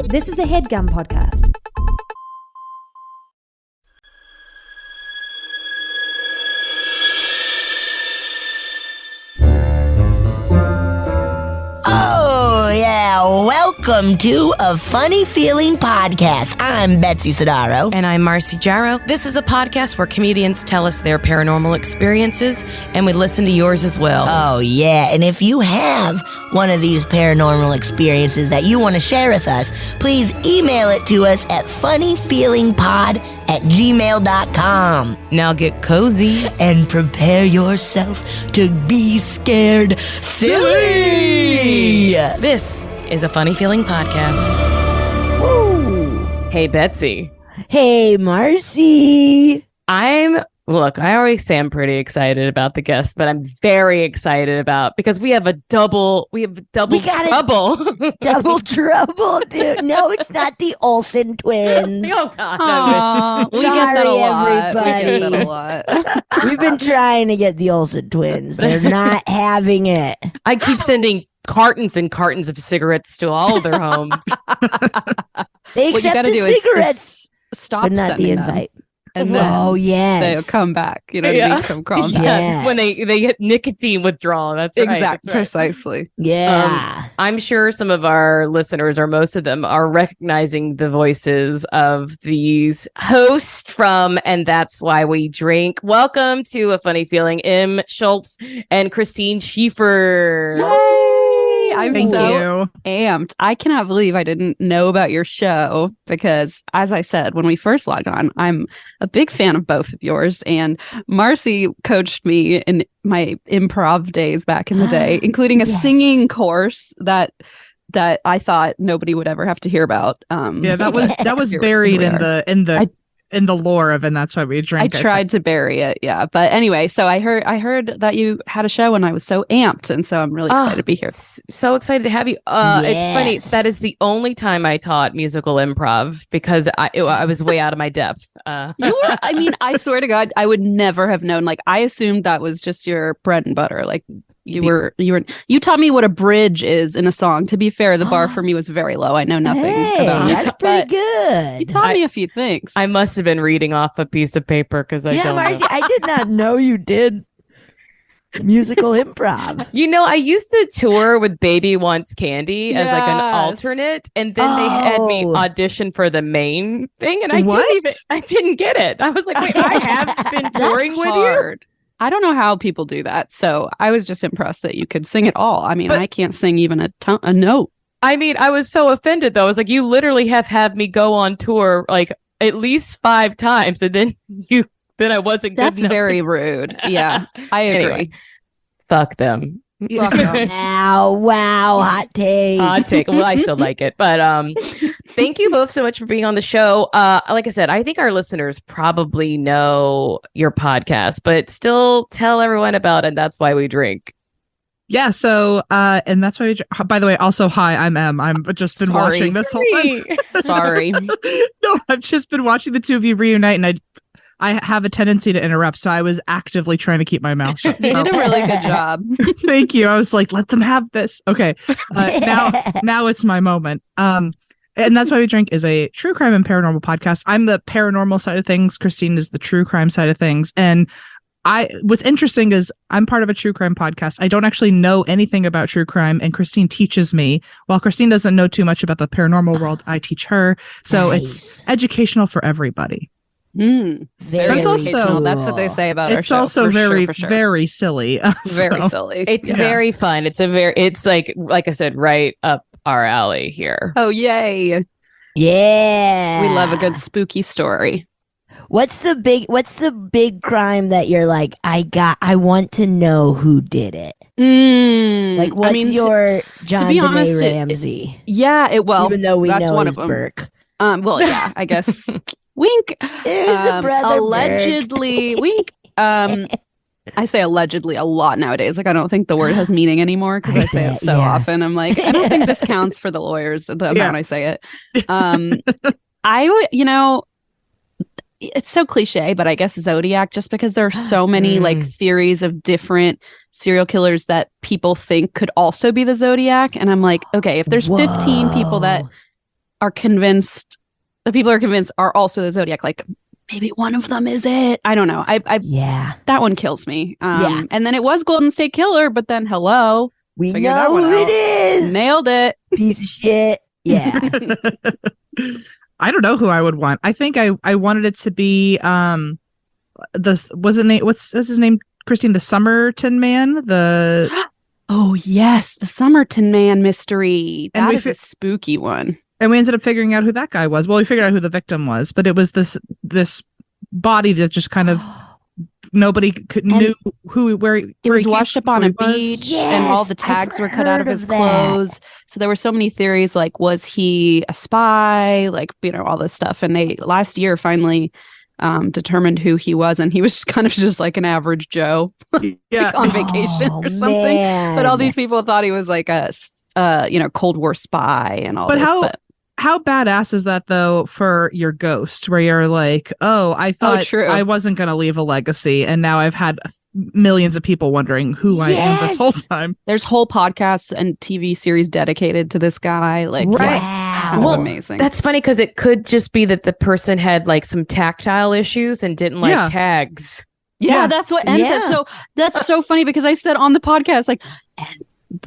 This is a HeadGum podcast. Oh, yeah. Welcome to A Funny Feeling Podcast. I'm Betsy Sidaro. And I'm Marcy Jarrow. This is a podcast where comedians tell us their paranormal experiences, and we listen to yours as well. Oh, yeah. And if you have one of these paranormal experiences that you want to share with us, please email it to us at funnyfeelingpod@gmail.com. Now get cozy. And prepare yourself to be scared silly. This is a Funny Feeling podcast. Woo. Hey, Betsy. Hey, Marcy. Look, I always say I'm pretty excited about the guest, but I'm very excited because we have double trouble. Double trouble, dude. No, it's not the Olsen twins. Oh, God. We get that a lot. We've been trying to get the Olsen twins. They're not having it. I keep sending cartons and cartons of cigarettes to all their homes. They What you accept got to the do cigarettes, is stop but not the sending them. invite. And then Oh, yes. they'll come back. You know what I mean? Come crawling back. Yes. When they get nicotine withdrawal. That's right. Exactly. That's right. Precisely. Yeah. I'm sure some of our listeners, or most of them, are recognizing the voices of these hosts from And That's Why We Drink. Welcome to A Funny Feeling, M. Schulz and Christine Schiefer. Yay! I'm Thank so you. amped. I cannot believe I didn't know about your show because, as I said, when we first logged on, I'm a big fan of both of yours. And Marcy coached me in my improv days back in the day, including a singing course that I thought nobody would ever have to hear about. Yeah, that was Here buried we in are. the lore of, and that's why we drink. I tried to bury it, yeah. But anyway, so I heard that you had a show, and I was so amped, and so I'm really excited to be here. So excited to have you. It's funny. That is the only time I taught musical improv because I was way out of my depth. I swear to God, I would never have known. Like, I assumed that was just your bread and butter. Like, you taught me what a bridge is in a song. To be fair, the bar for me was very low. I know nothing about music. That's pretty good. You taught me a few things. I must have been reading off a piece of paper because I don't Marcy, know. I did not know you did musical improv. You know, I used to tour with Baby Wants Candy as like an alternate, and then they had me audition for the main thing, and I didn't get it. I was like, wait, I have been touring with you. I don't know how people do that, so I was just impressed that you could sing it all. I mean, I can't sing even a note. I mean, I was so offended though. I was like, you literally have had me go on tour like at least 5 times, and then I wasn't good enough. That's very rude. Yeah, I agree. Anyway, fuck them. Wow, hot take. Hot take. Well, I still like it, but thank you both so much for being on the show. Like I said, I think our listeners probably know your podcast, but still tell everyone about it. And That's Why We Drink. Yeah. So, and that's why. By the way, also, hi, I'm Em. I've just been watching this whole time. Sorry. No, I've just been watching the two of you reunite, and I have a tendency to interrupt, so I was actively trying to keep my mouth shut. You did a really good job. Thank you. I was like, let them have this. Okay. Now it's my moment. And That's Why We Drink is a true crime and paranormal podcast. I'm the paranormal side of things. Christine is the true crime side of things. And what's interesting is I'm part of a true crime podcast. I don't actually know anything about true crime, and Christine teaches me. While Christine doesn't know too much about the paranormal world, I teach her. So It's educational for everybody. Very That's also cool. That's what they say about our It's show. also for sure. very silly. Very silly. It's very fun. It's like I said, right up our alley here. Oh, yay. Yeah. We love a good spooky story. What's the big crime that you're like, I want to know who did it? Like, what's your John be Benet honest, Ramsey? Even though we that's know one it's of them. Burke. Well, yeah, I guess. Wink. The brother Allegedly, wink. I say allegedly a lot nowadays. Like, I don't think the word has meaning anymore because I say it so often. I'm like, I don't think this counts for the lawyers, the amount I say it. It's so cliche, but I guess Zodiac, just because there are so many like theories of different serial killers that people think could also be the Zodiac. And I'm like, okay, if there's 15 people that are convinced, the people are convinced are also the Zodiac. Like maybe one of them is it. I don't know. Yeah. That one kills me. Yeah. And then it was Golden State Killer, but then hello. We Figure that know one who out. it is. Nailed it. Piece of shit. Yeah. I don't know who I would want. I think I wanted it to be what's his name? Christine, the Summerton Man. Oh yes, the Summerton Man mystery. And That we is a spooky one. And we ended up figuring out who that guy was. Well, we figured out who the victim was, but it was this body that just kind of nobody knew where it he was came washed up from, on who a he was. beach, Yes, and all the I've tags were cut out of heard his of that. clothes. So there were so many theories, like was he a spy, like all this stuff. And they last year finally determined who he was, and he was just kind of just like an average Joe Yeah. on vacation or something. Man. But all these people thought he was like a Cold War spy and all But this. how badass is that though for your ghost, where you're like, oh, I thought true. I wasn't going to leave a legacy, and now I've had millions of people wondering who I am this whole time. There's whole podcasts and TV series dedicated to this guy. Like, Right. yeah, it's Wow. kind of Well, amazing. That's funny because it could just be that the person had like some tactile issues and didn't like Yeah. tags. Yeah, that's what Em said. Yeah. So that's so funny because I said on the podcast, like, and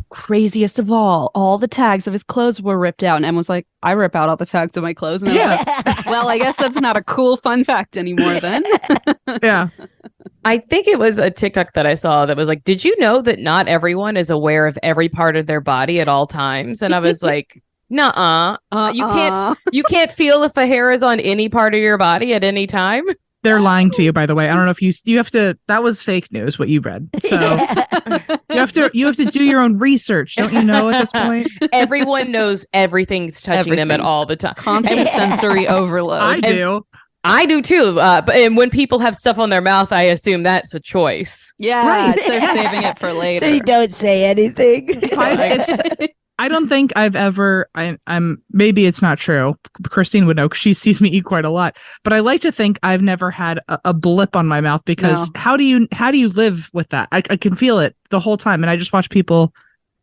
craziest of all the tags of his clothes were ripped out. And Em was like, I rip out all the tags of my clothes. And I was like, well, I guess that's not a cool fun fact anymore then. Yeah. I think it was a TikTok that I saw that was like, did you know that not everyone is aware of every part of their body at all times? And I was like, nuh-uh. You can't feel if a hair is on any part of your body at any time. They're lying to you, by the way. I don't know if you have to. That was fake news what you read. So you have to do your own research, don't you know? At this point, Everyone knows everything's touching them at Everything. all the time. Constant sensory overload. I do. I do too. But and when people have stuff on their mouth, I assume that's a choice. Yeah, Right. they're saving it for later. So you don't say anything. I don't think I've ever. I'm maybe it's not true. Christine would know because she sees me eat quite a lot. But I like to think I've never had a blip on my mouth because No. how do you live with that? I can feel it the whole time, and I just watch people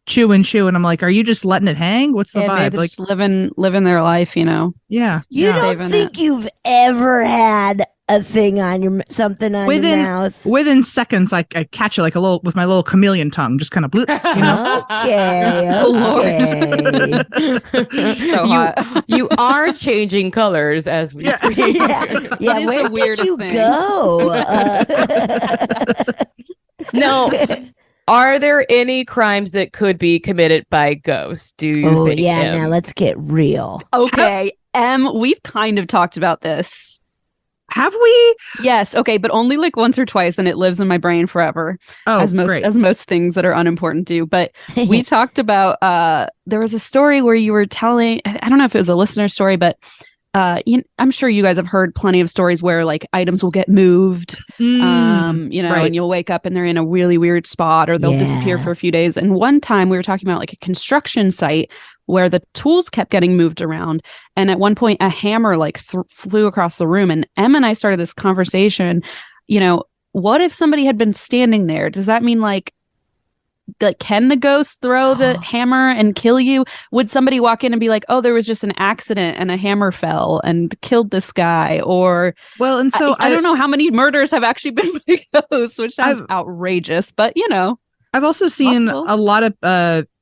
chew, and I'm like, are you just letting it hang? What's the Yeah, vibe? maybe Like, just living their life, you know. yeah, You yeah. don't Saving think it. you've ever had a thing on your something on your mouth? Within seconds, I catch it like a little with my little chameleon tongue, just kind of, you know. Okay. Oh, Okay. So hot. You are changing colors as we Yeah. speak. Yeah, is where the did weirdest you thing. go? No. Are there any crimes that could be committed by ghosts? Do you Oh think? yeah, Em? now let's get real. Okay, we've kind of talked about this. Have we? Yes, okay, but only like once or twice, and it lives in my brain forever, Oh, as most great. as most things that are unimportant do. But we talked about there was a story where you were telling, I don't know if it was a listener story, but I'm sure you guys have heard plenty of stories where like items will get moved, you know, right. and you'll wake up and they're in a really weird spot, or they'll disappear Yeah. for a few days. And one time we were talking about like a construction site where the tools kept getting moved around, and at one point a hammer like flew across the room, and Em and I started this conversation, you know, what if somebody had been standing there? Does that mean like can the ghost throw the hammer and kill you? Would somebody walk in and be like, oh, there was just an accident and a hammer fell and killed this guy? Or Well, and so I don't know how many murders have actually been by ghosts, which sounds outrageous, but you know. I've also seen Possible. a lot of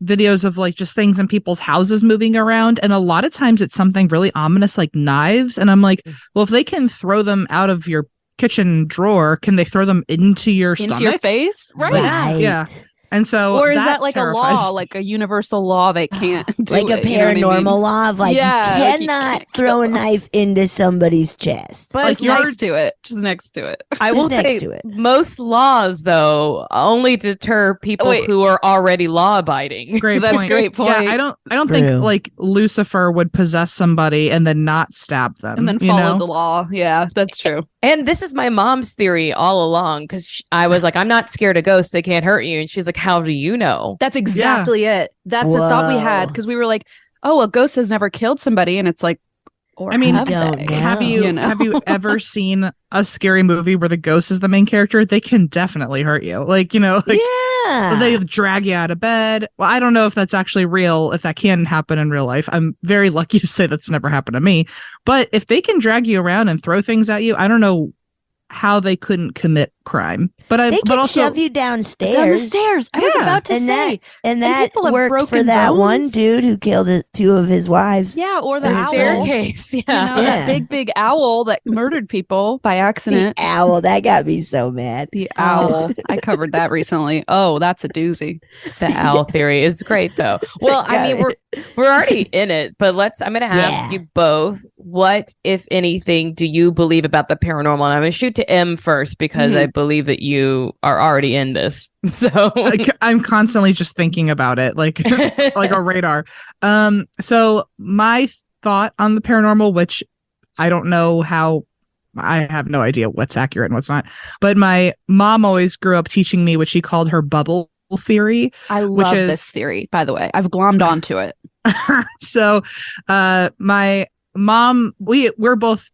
videos of like just things in people's houses moving around, and a lot of times it's something really ominous like knives, and I'm like, well, if they can throw them out of your kitchen drawer, can they throw them into your stomach? Into your face? Right. Right. Yeah. And so Or is that like terrifies a law, like a universal law they can't do Like a it, you know what I paranormal mean? law of like Yeah, you like you cannot can't throw a kill 'em. knife into somebody's chest. But Just you're- next to it. Just next to it. I will next say to it. most laws, though, only deter people Wait. who are already law abiding. Great That's point. great point. Yeah, I don't think True. like Lucifer would possess somebody and then not stab them. And then you follow know? the law. Yeah, that's true. And this is my mom's theory all along, because I was like, I'm not scared of ghosts. They can't hurt you. And she's like, how do you know? That's exactly it. That's the thought we had, Whoa. because we were like, oh, a ghost has never killed somebody. And it's like, or I mean, have don't they? know. Have you know? have you ever seen a scary movie where the ghost is the main character? They can definitely hurt you. Like, you know, like They drag you out of bed. Well, I don't know if that's actually real, if that can happen in real life. I'm very lucky to say that's never happened to me. But if they can drag you around and throw things at you, I don't know how they couldn't commit crime. They can also shove you downstairs. Down the stairs. I was about to say. That people have worked for broken that bones. one dude who killed 2 of his wives. Yeah, or the owl. Staircase. Yeah. You know, that big owl that murdered people by accident. The owl, that got me so mad. The owl. I covered that recently. Oh, that's a doozy. The owl theory is great, though. Well, I mean, we're already in it, but I'm going to ask you both, what, if anything, do you believe about the paranormal? And I'm going to shoot to M first because I believe that you are already in this. So I'm constantly just thinking about it, like a radar. So my thought on the paranormal, which I don't know how, I have no idea what's accurate and what's not, but my mom always grew up teaching me what she called her bubble theory. I love this theory, by the way. I've glommed onto it. So my mom, we're both,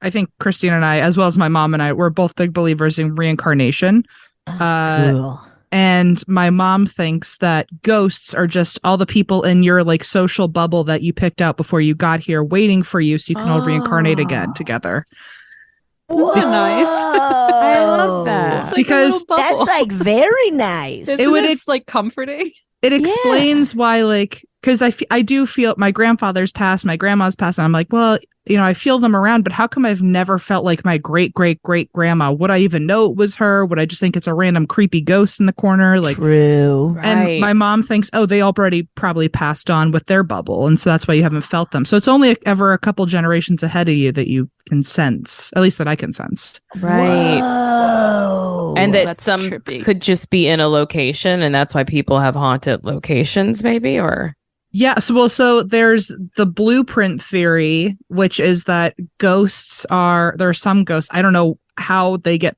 I think Christine and I, as well as my mom and I, we're both big believers in reincarnation. Cool. And my mom thinks that ghosts are just all the people in your like social bubble that you picked out before you got here waiting for you so you can all reincarnate again together. Whoa. Nice. I love that. It's like Because That's like very nice. it's like comforting. It explains why, like, because I do feel my grandfather's passed, my grandma's passed, and I'm like, well, you know, I feel them around, but how come I've never felt like my great grandma? Would I even know it was her? Would I just think it's a random creepy ghost in the corner? Like, true. And my mom thinks, oh, they already probably passed on with their bubble, and so that's why you haven't felt them. So it's only ever a couple generations ahead of you that you can sense, at least that I can sense. Right. Whoa. And that That's some trippy. could just be in a location, and that's why people have haunted locations, maybe, or Yeah, so there's the blueprint theory, which is that there are some ghosts, I don't know how they get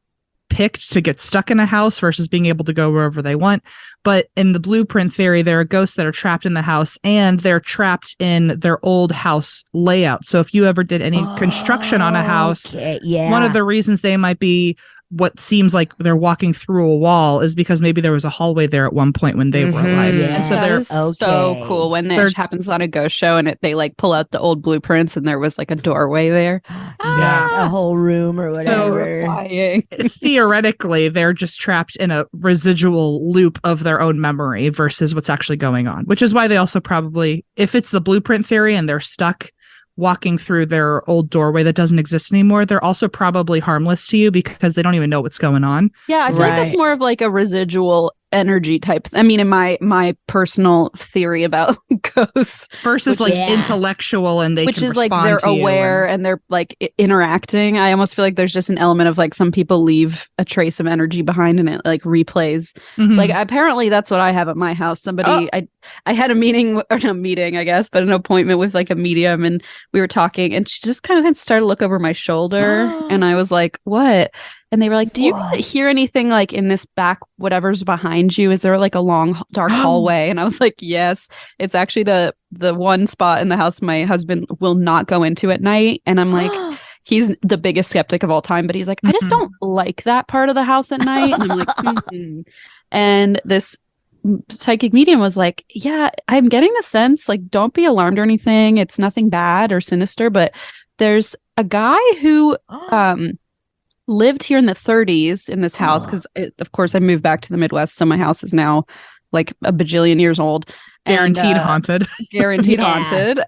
picked to get stuck in a house versus being able to go wherever they want. But in the blueprint theory, there are ghosts that are trapped in the house and they're trapped in their old house layout. So if you ever did any construction on a house, one of the reasons they might be what seems like they're walking through a wall is because maybe there was a hallway there at one point when they were alive. Yeah. And so That they're is so cool when it happens on a ghost show and they like pull out the old blueprints and there was like a doorway there. Yes, a whole room or whatever. Terrifying. theoretically they're just trapped in a residual loop of their own memory versus what's actually going on, which is why they also probably, if it's the blueprint theory and they're stuck walking through their old doorway that doesn't exist anymore, they're also probably harmless to you because they don't even know what's going on. Yeah, I feel like that's more of like a residual energy type. I mean, in my personal theory about ghosts versus intellectual, and they which can is like respond they're to you aware and they're like interacting. I almost feel like there's just an element of like some people leave a trace of energy behind and it like replays. Mhm. Like apparently that's what I have at my house. Somebody I had a meeting or not meeting, I guess, but an appointment with like a medium, and we were talking and she just kind of started to look over my shoulder and I was like, what? And they were like, do you hear anything like in this back, whatever's behind you? Is there like a long, dark hallway? And I was like, yes, it's actually the one spot in the house my husband will not go into at night. And I'm like, he's the biggest skeptic of all time, but he's like, I just don't like that part of the house at night. And I'm like, And this psychic medium was like, yeah, I'm getting the sense, like, don't be alarmed or anything. It's nothing bad or sinister, but there's a guy who, lived here in the 30s in this house because of course I moved back to the Midwest, so my house is now like a bajillion years old, guaranteed haunted. Haunted.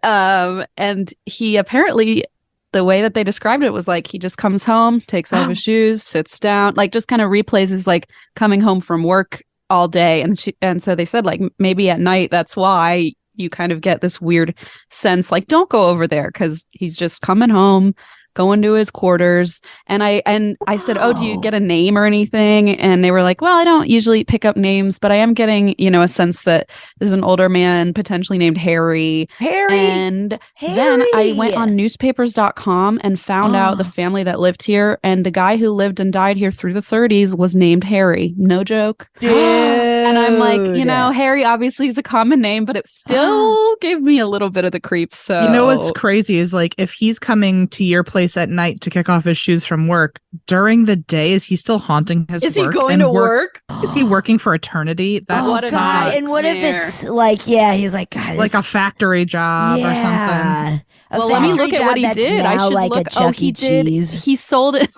And he apparently, the way that they described it was like he just comes home, takes off his shoes, sits down, like just kind of replays his like coming home from work all day. And so they said like maybe at night that's why you kind of get this weird sense like don't go over there because he's just coming home, going to his quarters. And I said, oh, do you get a name or anything? And they were like, well, I don't usually pick up names, but I am getting, a sense that there's an older man potentially named Harry. And then I went on newspapers.com and found out the family that lived here, and the guy who lived and died here through the 30s was named Harry. No joke. Dude. And I'm like, Harry obviously is a common name, but it still gave me a little bit of the creeps. So what's crazy is like if he's coming to your place place at night to kick off his shoes from work. During the day, is he still haunting his work? Is he going to work? Is he working for eternity? That's Oh God! And what if it's like, he's like, God, like a factory job or something? Well, let me look at what he did. I should like look. a Chuck E. He did. Cheese. He sold it.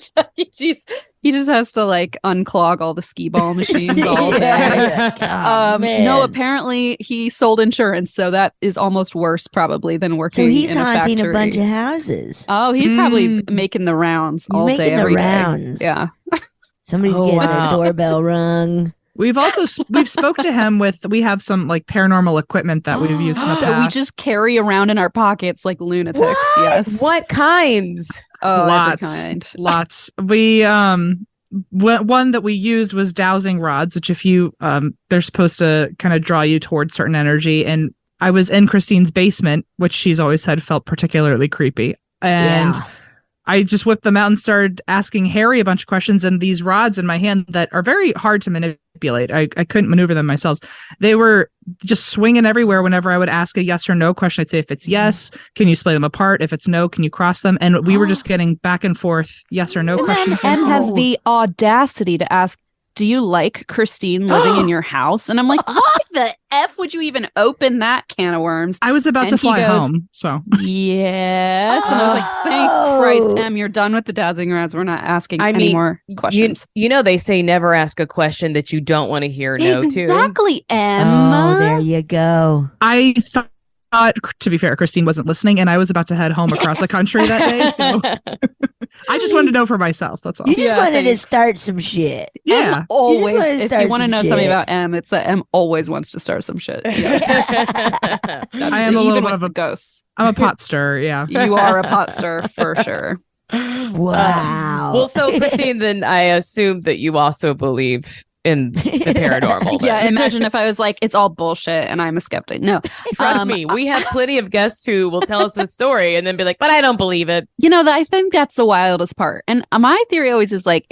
Chuck E. Cheese. He just has to like unclog all the skee ball machines all day. No, apparently he sold insurance, so that is almost worse probably than working. So he's in a haunting factory. a bunch of houses. Oh, he's probably making the rounds all day, every day. Yeah. Somebody's getting their doorbell rung. We've spoke to him we have some like paranormal equipment that we've used in the past. That we just carry around in our pockets like lunatics. What? Yes. What kinds? Oh, lots, every kind. Lots. We one that we used was dowsing rods, which if you they're supposed to kind of draw you towards certain energy. And I was in Christine's basement, which she's always said felt particularly creepy. And I just whipped them out and started asking Harry a bunch of questions, and these rods in my hand that are very hard to manipulate. I couldn't maneuver them myself. They were just swinging everywhere whenever I would ask a yes or no question. I'd say, if it's yes, can you split them apart? If it's no, can you cross them? And we were just getting back and forth yes or no questions. And has the audacity to ask, do you like Christine living in your house? And I'm like, why the F would you even open that can of worms? I was about to fly home, so. Yes. And I was like, thank Christ, Em, you're done with the dowsing rods. We're not asking any more questions. You know, they say never ask a question that you don't want to hear no to. Exactly, Em. Oh, there you go. I thought, to be fair, Christine wasn't listening, and I was about to head home across the country that day, so I just wanted to know for myself. That's all. You just wanted to start some shit. Yeah. Em always, if you want to know something about Em, it's that Em always wants to start some shit. Yeah. I am a little bit of a ghost. I'm a pot stirrer, yeah. You are a pot stirrer for sure. Wow. Well, so Christine, then I assume that you also believe in the paranormal. Yeah, imagine if I was like, it's all bullshit and I'm a skeptic. No, trust me, we have plenty of guests who will tell us a story and then be like, but I don't believe it. You know, I think that's the wildest part. And my theory always is like,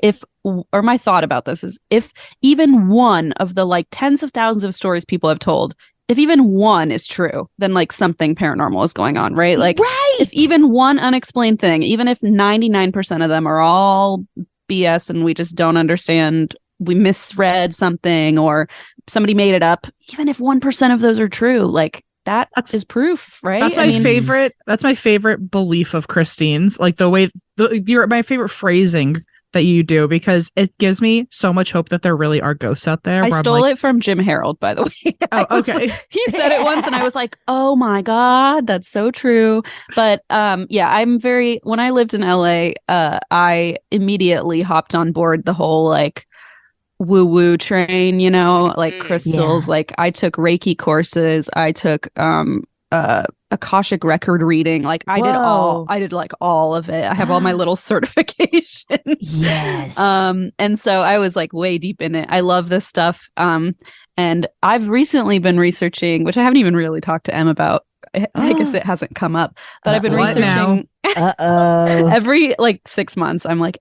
my thought about this is, if even one of the like tens of thousands of stories people have told, if even one is true, then like something paranormal is going on, right? Like, if even one unexplained thing, even if 99% of them are all BS and we just don't understand, we misread something or somebody made it up, even if 1% of those are true, like that's is proof, right? That's my favorite belief of Christine's, like the way you're my favorite phrasing that you do, because it gives me so much hope that there really are ghosts out there. I stole it from Jim Harold, by the way. Oh, okay. He said it once and I was like, oh my God, that's so true. But when I lived in LA, I immediately hopped on board the whole like woo-woo train, you know, like crystals. Yeah. Like I took Reiki courses. I took Akashic record reading. Like I did like all of it. I have all my little certifications. Yes. And so I was like way deep in it. I love this stuff. And I've recently been researching, which I haven't even really talked to Em about. I guess it hasn't come up, but I've been researching every like 6 months. I'm like,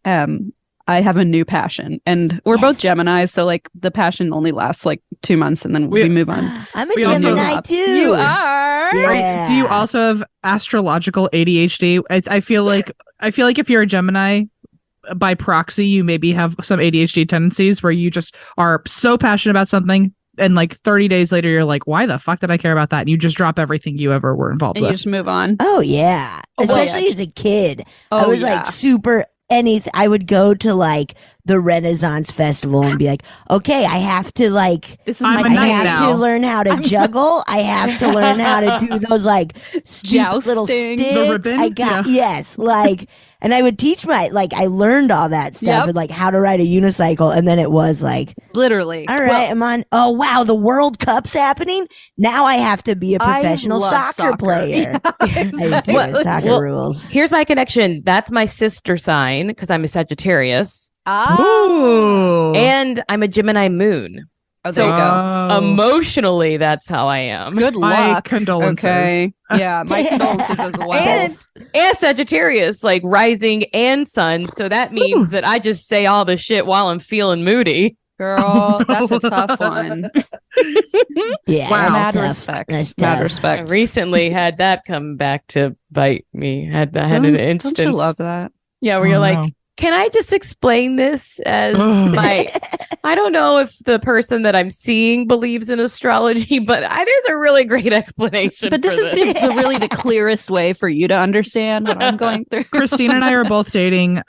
I have a new passion, and we're both Geminis, so like the passion only lasts like 2 months and then we move on. I'm a Gemini too. You are. Yeah. Do you also have astrological ADHD? I feel like if you're a Gemini, by proxy, you maybe have some ADHD tendencies where you just are so passionate about something, and like 30 days later, you're like, why the fuck did I care about that? And you just drop everything you ever were involved and with. You just move on. Oh yeah, especially as a kid. I was like super. Anything, I would go to like the Renaissance Festival and be like, okay, I have to like, this is I have to learn how to juggle. I have to learn how to do those like little sticks. The ribbon? Yes, like, and I would teach I learned all that stuff and like how to ride a unicycle, and then it was like literally, all right, I'm on. Oh wow, the World Cup's happening now. I have to be a professional soccer player. Yeah, soccer rules. Here's my connection. That's my sister sign because I'm a Sagittarius. Ooh. And I'm a Gemini moon. Oh, there you go. Emotionally, that's how I am. Good luck. My condolences. Okay. Yeah, my condolences as well. And Sagittarius, like rising and sun. So that means that I just say all the shit while I'm feeling moody. Girl, that's a tough one. Yeah, Wow. Mad that's tough. respect. That's Mad tough. I respect. recently had that come back to bite me. Had an instance. Don't you love that? Yeah, where Oh, you're no. like, can I just explain this as Ugh. my I don't know if the person that I'm seeing believes in astrology, but there's a really great explanation. But this for is the really the clearest way for you to understand what I'm going through. Christine and I are both dating.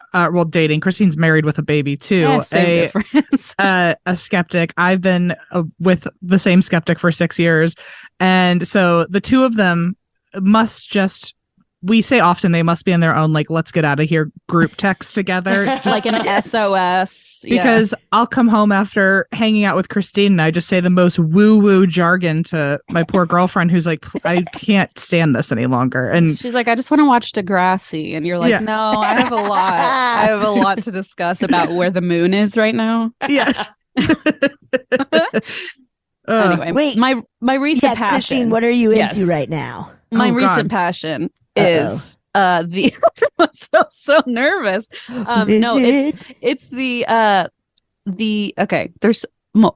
Dating. Christine's married with a baby too. Yeah, same difference. A skeptic. I've been with the same skeptic for 6 years, and so the two of them must just. We say often they must be in their own like let's get out of here group text together, just Like an SOS. because I'll come home after hanging out with Christine and I just say the most woo-woo jargon to my poor girlfriend who's like, I can't stand this any longer. And she's like, I just want to watch Degrassi. And you're like, Yeah. no, I have a lot. I have a lot to discuss about where the moon is right now. yeah. Anyway, Wait. my recent Yeah, Christine, passion. what are you Yes. into right now? My Oh, recent God. passion Uh-oh. is the everyone's so nervous. Is No, it? it's the okay. There's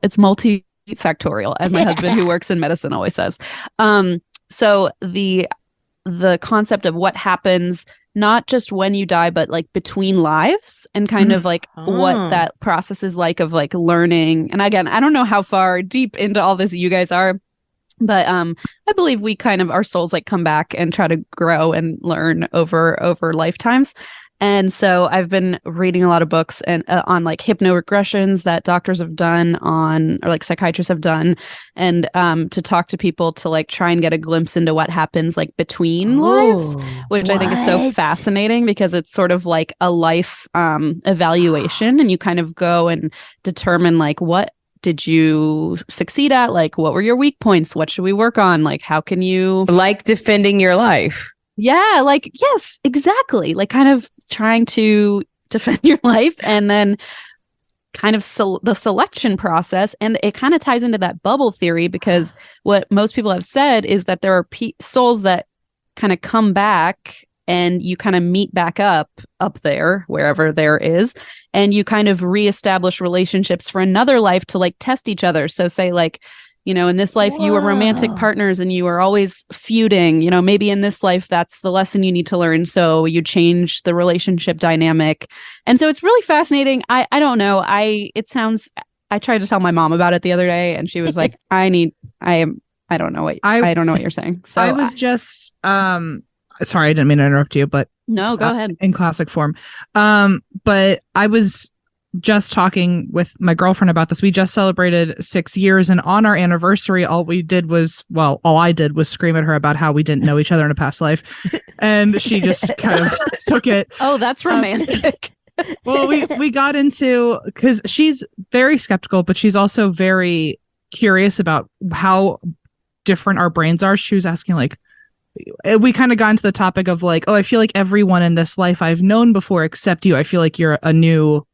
it's multifactorial, as my husband who works in medicine always says. So the concept of what happens not just when you die, but like between lives and kind of like what Oh. that process is like of like learning. And again, I don't know how far deep into all this you guys are, but I believe we kind of our souls like come back and try to grow and learn over lifetimes. And so I've been reading a lot of books and on like hypnoregressions that doctors have done on or like psychiatrists have done, and to talk to people to like try and get a glimpse into what happens like between lives, which I think is so What? fascinating because it's sort of like a life evaluation, and you kind of go and determine like what did you succeed at, like what were your weak points, what should we work on, like how can you like defending your life. yeah, like, yes, exactly. Like kind of trying to defend your life and then kind of the selection process. And it kind of ties into that bubble theory because what most people have said is that there are souls that kind of come back and you kind of meet back up there, wherever there is. And you kind of reestablish relationships for another life to like test each other. So say like, you know, in this life, you were romantic Whoa. partners and you were always feuding. You know, maybe in this life, that's the lesson you need to learn. So you change the relationship dynamic. And so it's really fascinating. I don't know. I tried to tell my mom about it the other day and she was like, I don't know what you're saying. So I was just sorry, I didn't mean to interrupt you, but no, go ahead. in classic form. But I was just talking with my girlfriend about this. We just celebrated 6 years, and on our anniversary, all I did was scream at her about how we didn't know each other in a past life, and she just kind of took it. Oh, that's romantic. Well, we got into, because she's very skeptical, but she's also very curious about how different our brains are. She was asking like, we kind of got into the topic of like, oh, I feel like everyone in this life I've known before except you. I feel like you're a new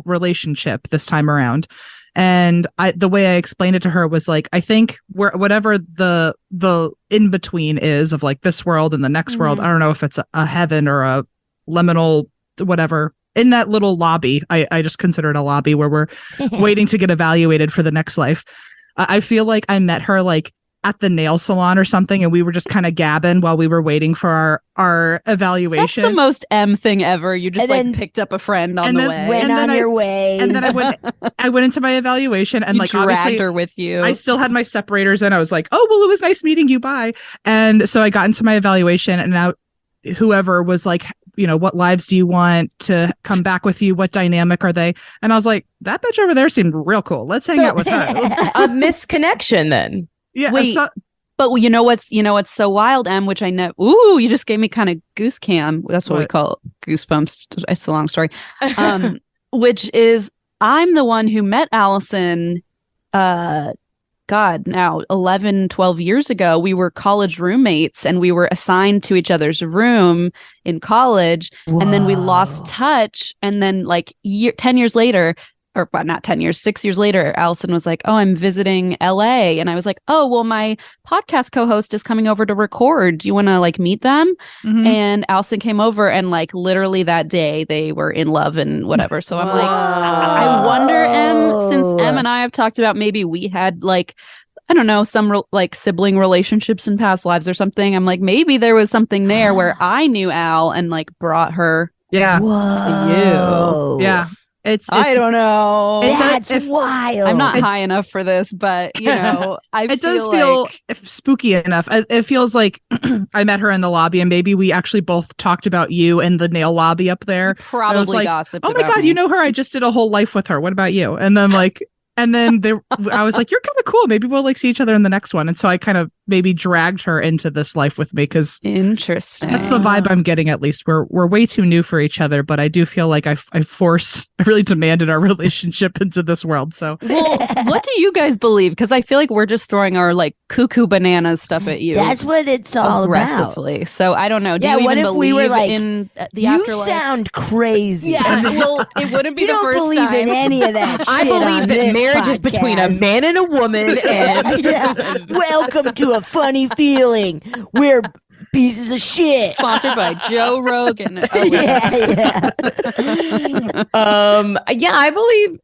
relationship this time around. And the way I explained it to her was like, I think whatever the in between is of like this world and the next world, I don't know if it's a heaven or a liminal whatever, in that little lobby, I just consider it a lobby where we're waiting to get evaluated for the next life. I feel like I met her like at the nail salon or something, and we were just kind of gabbing while we were waiting for our evaluation. That's the most M thing ever. You just And like then- picked up a friend on and the then way. Went And then on your way. And then I went into my evaluation, and You like dragged obviously her with you. I still had my separators in. I was like, oh well, it was nice meeting you. Bye. And so I got into my evaluation, and now whoever was like, you know, what lives do you want to come back with you? What dynamic are they? And I was like, that bitch over there seemed real cool. Let's hang out with her. A misconnection then. Yeah. Wait. so- But you know what's so wild, Em, which I know. Ooh, you just gave me kind of goose cam. That's what we What? call goosebumps. It's a long story. Which is I'm the one who met Allison. God, now 11, 12 years ago, we were college roommates and we were assigned to each other's room in college. And then we lost touch. And then like 10 years later, or well, not 10 years, 6 years later, Allison was like, oh, I'm visiting LA. And I was like, oh, well, my podcast co-host is coming over to record. Do you want to like meet them? Mhm. And Allison came over and like literally that day they were in love and whatever. So I'm like, I wonder, since Em and I have talked about maybe we had like, I don't know, some like sibling relationships in past lives or something. I'm like, maybe there was something there where I knew Al and like brought her Yeah. Whoa. Yeah. It's I don't know. That's wild. I'm not high enough for this, but you know, it does feel like spooky enough. It feels like I met her in the lobby, and maybe we actually both talked about you in the nail lobby up there. probably I was like, gossiped. oh my about God, me. you know her? I just did a whole life with her. What about you? And then I was like, you're kind of cool. Maybe we'll like see each other in the next one. And so I kind of maybe dragged her into this life with me because Interesting. that's the vibe I'm getting. At least we're way too new for each other, but I do feel like I really demanded our relationship into this world. So Well, what do you guys believe? Because I feel like we're just throwing our like cuckoo bananas stuff at you. That's what it's all about. aggressively. So I don't know. Do Yeah, you what even if we believe were like, in the You afterlife? sound crazy. Yeah, well, it wouldn't be You the don't first believe time. in any of that I shit believe on that this marriage is between a podcast. man and a woman, and Yeah. Welcome to a funny feeling. We're pieces of shit. Sponsored by Joe Rogan. Oh, Yeah. yeah, I believe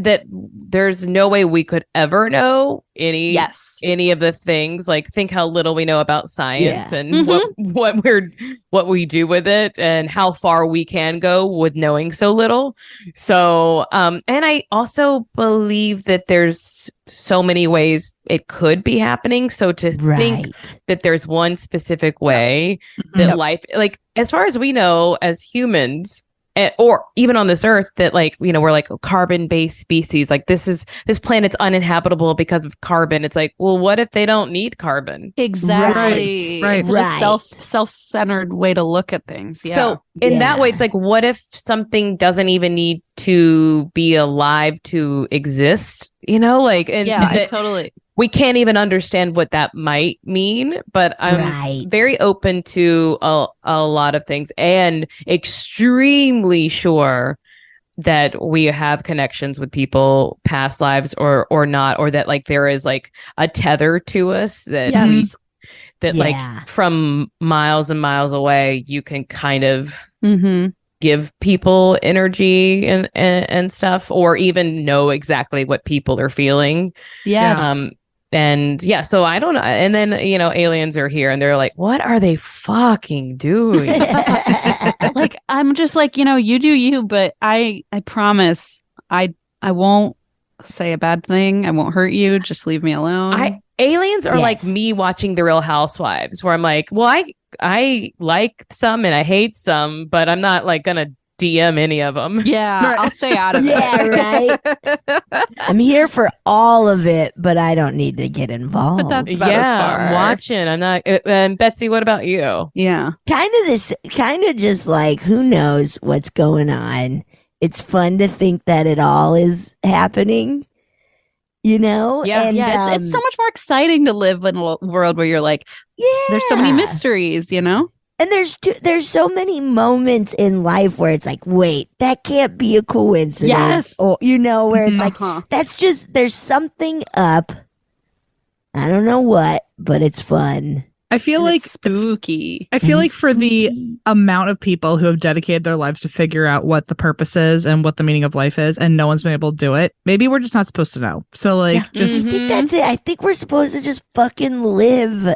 that there's no way we could ever know any of the things. Like, think how little we know about science and what we do with it and how far we can go with knowing so little. So and I also believe that there's so many ways it could be happening. So to think that there's one specific way that life, like as far as we know as humans, or even on this earth, that like, you know, we're like a carbon-based species. Like this planet's uninhabitable because of carbon. It's like, well, what if they don't need carbon? Exactly. Right. It's a self-centered way to look at things. Yeah. So in that way, it's like, what if something doesn't even need to be alive to exist? You know, like, and totally. We can't even understand what that might mean, but I'm very open to a lot of things and extremely sure that we have connections with people, past lives or not, or that like there is like a tether to us that like from miles and miles away, you can kind of give people energy and stuff, or even know exactly what people are feeling. Yes. And yeah, so I don't know. And then, you know, aliens are here and they're like, what are they fucking doing? Like, I'm just like, you know, you do you, but I promise I won't say a bad thing. I won't hurt you. Just leave me alone. Aliens are like me watching The Real Housewives, where I'm like, well, I like some and I hate some, but I'm not like gonna DM any of them. Yeah, I'll stay out of it. Yeah, right. I'm here for all of it, but I don't need to get involved. But that's about as far. I'm watching. I'm not. And Betsy, what about you? Yeah, kind of just like, who knows what's going on. It's fun to think that it all is happening. You know? Yeah. It's so much more exciting to live in a world where you're like, there's so many mysteries, you know? And there's so many moments in life where it's like, wait, that can't be a coincidence. Yes. Or, you know, where it's like, that's just, there's something up. I don't know what, but it's fun. I feel like spooky. I feel like for the amount of people who have dedicated their lives to figure out what the purpose is and what the meaning of life is, and no one's been able to do it, maybe we're just not supposed to know. So like, I think that's it. I think we're supposed to just fucking live.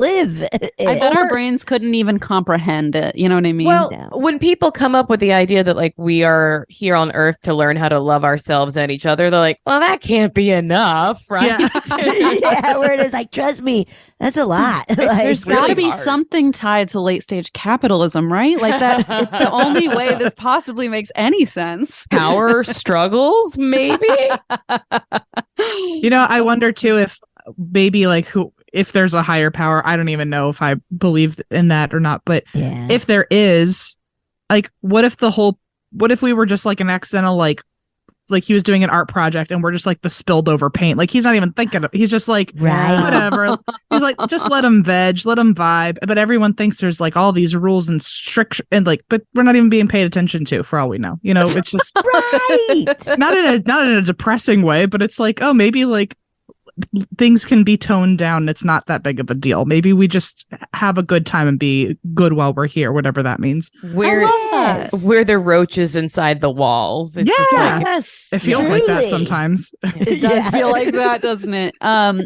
Live. I bet our brains couldn't even comprehend it. You know what I mean? Well, when people come up with the idea that like we are here on Earth to learn how to love ourselves and each other, they're like, well, that can't be enough, right? Yeah, where it is like, trust me, that's a lot. Like, there's got to be something tied to late stage capitalism, right? Like that. The only way this possibly makes any sense. Power struggles, maybe. You know, I wonder too if maybe like if there's a higher power. I don't even know if I believe in that or not. But if there is, like, what if we were just like an accidental like like he was doing an art project and we're just like the spilled over paint. Like he's not even thinking of, he's just like, whatever. He's like, just let him veg, let him vibe. But everyone thinks there's like all these rules and strict and like, but we're not even being paid attention to for all we know. You know, it's just not in a depressing way, but it's like, oh, maybe like things can be toned down. It's not that big of a deal. Maybe we just have a good time and be good while we're here, whatever that means. We're the roaches inside the walls. It's yes. It feels like that sometimes. It does feel like that, doesn't it?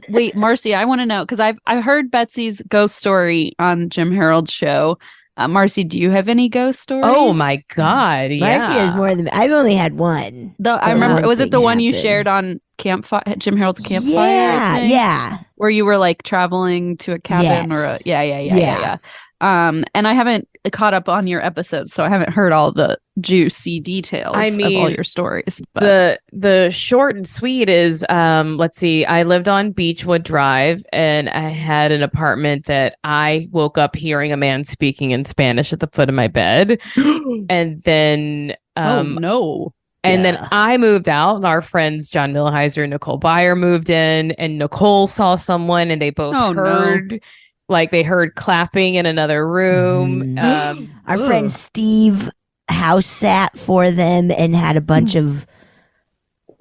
Wait, Marcy, I want to know, because I've heard Betsy's ghost story on Jim Harold's show. Marcy, do you have any ghost stories? Oh my God. Yeah. Marcy has more than I've only had one. I remember, was it the one you shared on campfire, Jim Harold's campfire? Yeah. Where you were like traveling to a cabin or a yeah. And I haven't caught up on your episodes, so I haven't heard all the juicy details of all your stories. But the short and sweet is, let's see, I lived on Beechwood Drive and I had an apartment that I woke up hearing a man speaking in Spanish at the foot of my bed. And then And then I moved out, and our friends John Millheiser and Nicole Byer moved in, and Nicole saw someone, and they both heard, like they heard clapping in another room. Our friend Steve house sat for them and had a bunch of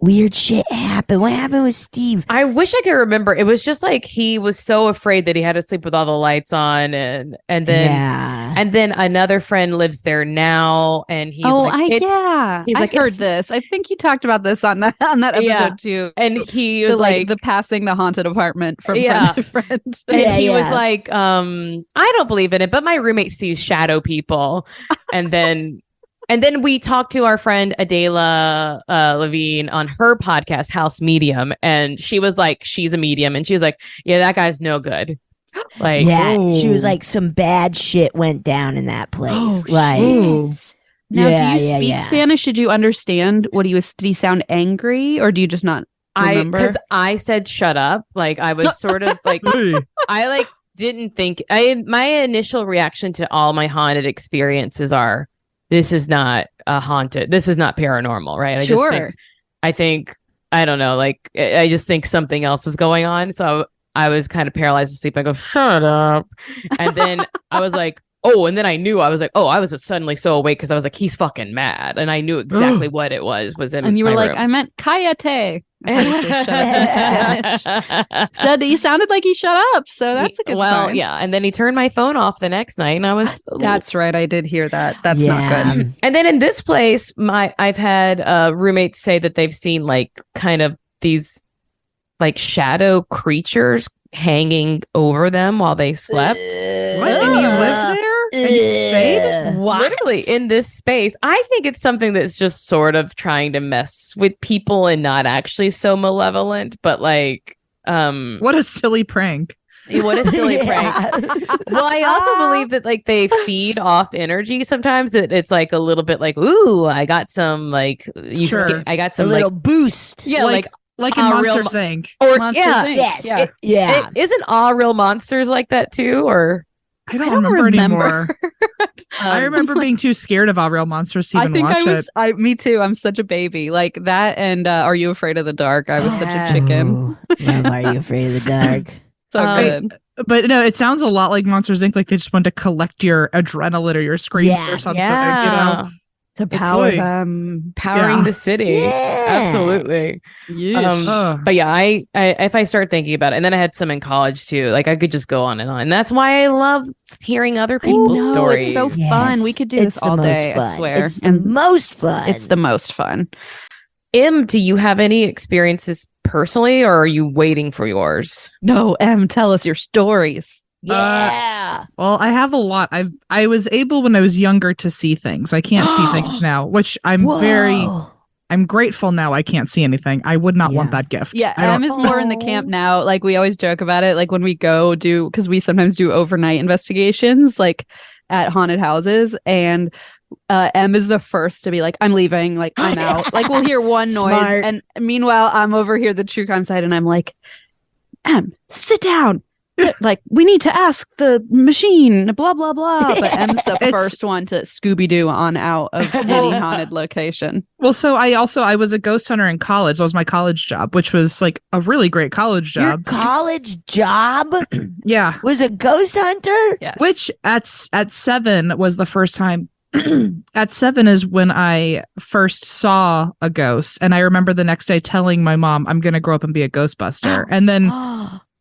weird shit happen. What happened with Steve? I wish I could remember. It was just like he was so afraid that he had to sleep with all the lights on, and then another friend lives there now, and he's I heard this. I think you talked about this on that episode too. And he was like the passing the haunted apartment from friend to friend. And he was like, I don't believe in it, but my roommate sees shadow people, and then. And then we talked to our friend Adela Levine on her podcast, House Medium. And she was like, she's a medium. And she was like, yeah, that guy's no good. Like, she was like, some bad shit went down in that place. Now, do you speak Spanish? Did you understand what he was? Did he sound angry, or do you just not remember? Because I said, shut up. Like, I was sort of like, I like didn't think, my initial reaction to all my haunted experiences are, this is not haunted. This is not paranormal, right? I think, I don't know, like, I just think something else is going on. So I was kind of paralyzed to sleep. I go, shut up. And then I was like, and then I knew, I was like, I was suddenly so awake because I was like, he's fucking mad. And I knew exactly what it was in and you were like, room. I meant cállate. He sounded like he shut up, so that's a good sign. And then he turned my phone off the next night, and I was that's right, I did hear that. That's not good. And then in this place, I've had roommates say that they've seen like kind of these like shadow creatures hanging over them while they slept. What? And you lived there? And you stayed? What? Literally in this space. I think it's something that's just sort of trying to mess with people and not actually so malevolent, but like what a silly prank. What a silly prank. Well, I also believe that like they feed off energy sometimes. It's like a little bit like, ooh, I got some like I got some a little like boost. Yeah, like in Monsters Inc. Or Monsters Inc. Yes. Isn't All Real Monsters like that too? Or I don't remember anymore. I remember being too scared of All Real Monsters to even watch it. Me too. I'm such a baby. Like that and Are You Afraid of the Dark? I was such a chicken. Love Are You Afraid of the Dark? So good. But no, it sounds a lot like Monsters Inc. Like they just want to collect your adrenaline or your screams or something. Yeah. You know? To power them, powering the city. Absolutely. But yeah, I if I start thinking about it, and then I had some in college too, like I could just go on, and that's why I love hearing other people's stories. It's so fun. We could do this all day, I swear. It's the most fun. It's the most fun. Em, do you have any experiences personally, or are you waiting for yours? No, Em, tell us your stories. Yeah. Well, I have a lot. I was able when I was younger to see things. I can't see things now, which I'm I'm grateful now. I can't see anything. I would not want that gift. Yeah, Em is more in the camp now. Like we always joke about it. Like when we go because we sometimes do overnight investigations, like at haunted houses, and Em is the first to be like, I'm leaving, like I'm out. Like we'll hear one noise, and meanwhile I'm over here the true crime side, and I'm like, Em, sit down. like, we need to ask the machine, blah, blah, blah. But M's the first one to Scooby-Doo on out of any haunted location. Well, so I was a ghost hunter in college. That was my college job, which was like a really great college job. Your college job? Yeah. Was a ghost hunter? Yes. Which at 7 was the first time. At 7 is when I first saw a ghost. And I remember the next day telling my mom, I'm going to grow up and be a Ghostbuster. And then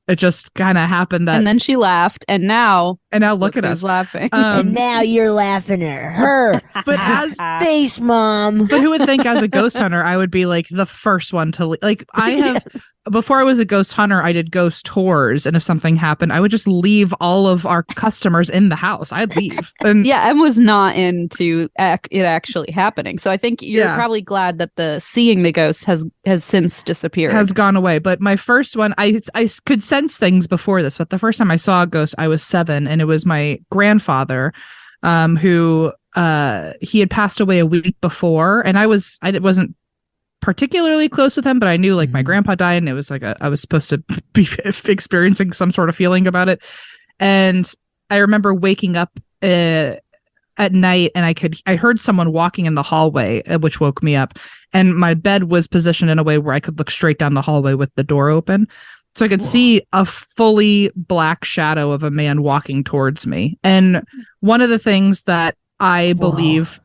it just kind of happened that. And then she laughed. And now look at us laughing. And now you're laughing at her. But as face, Mom. But who would think as a ghost hunter, I would be like the first one to like, I have, before I was a ghost hunter, I did ghost tours. And if something happened, I would just leave all of our customers in the house. I'd leave. And yeah, Em was not into it actually happening. So I think you're probably glad that the seeing the ghost has since disappeared. Has gone away. But my first one, I could sense things before this. But the first time I saw a ghost, I was 7. And it was my grandfather, who he had passed away a week before. And I wasn't particularly close with him, but I knew like my grandpa died, and it was like I was supposed to be experiencing some sort of feeling about it. And I remember waking up at night, and I heard someone walking in the hallway, which woke me up. And my bed was positioned in a way where I could look straight down the hallway with the door open. So I could see a fully black shadow of a man walking towards me. And one of the things that I believe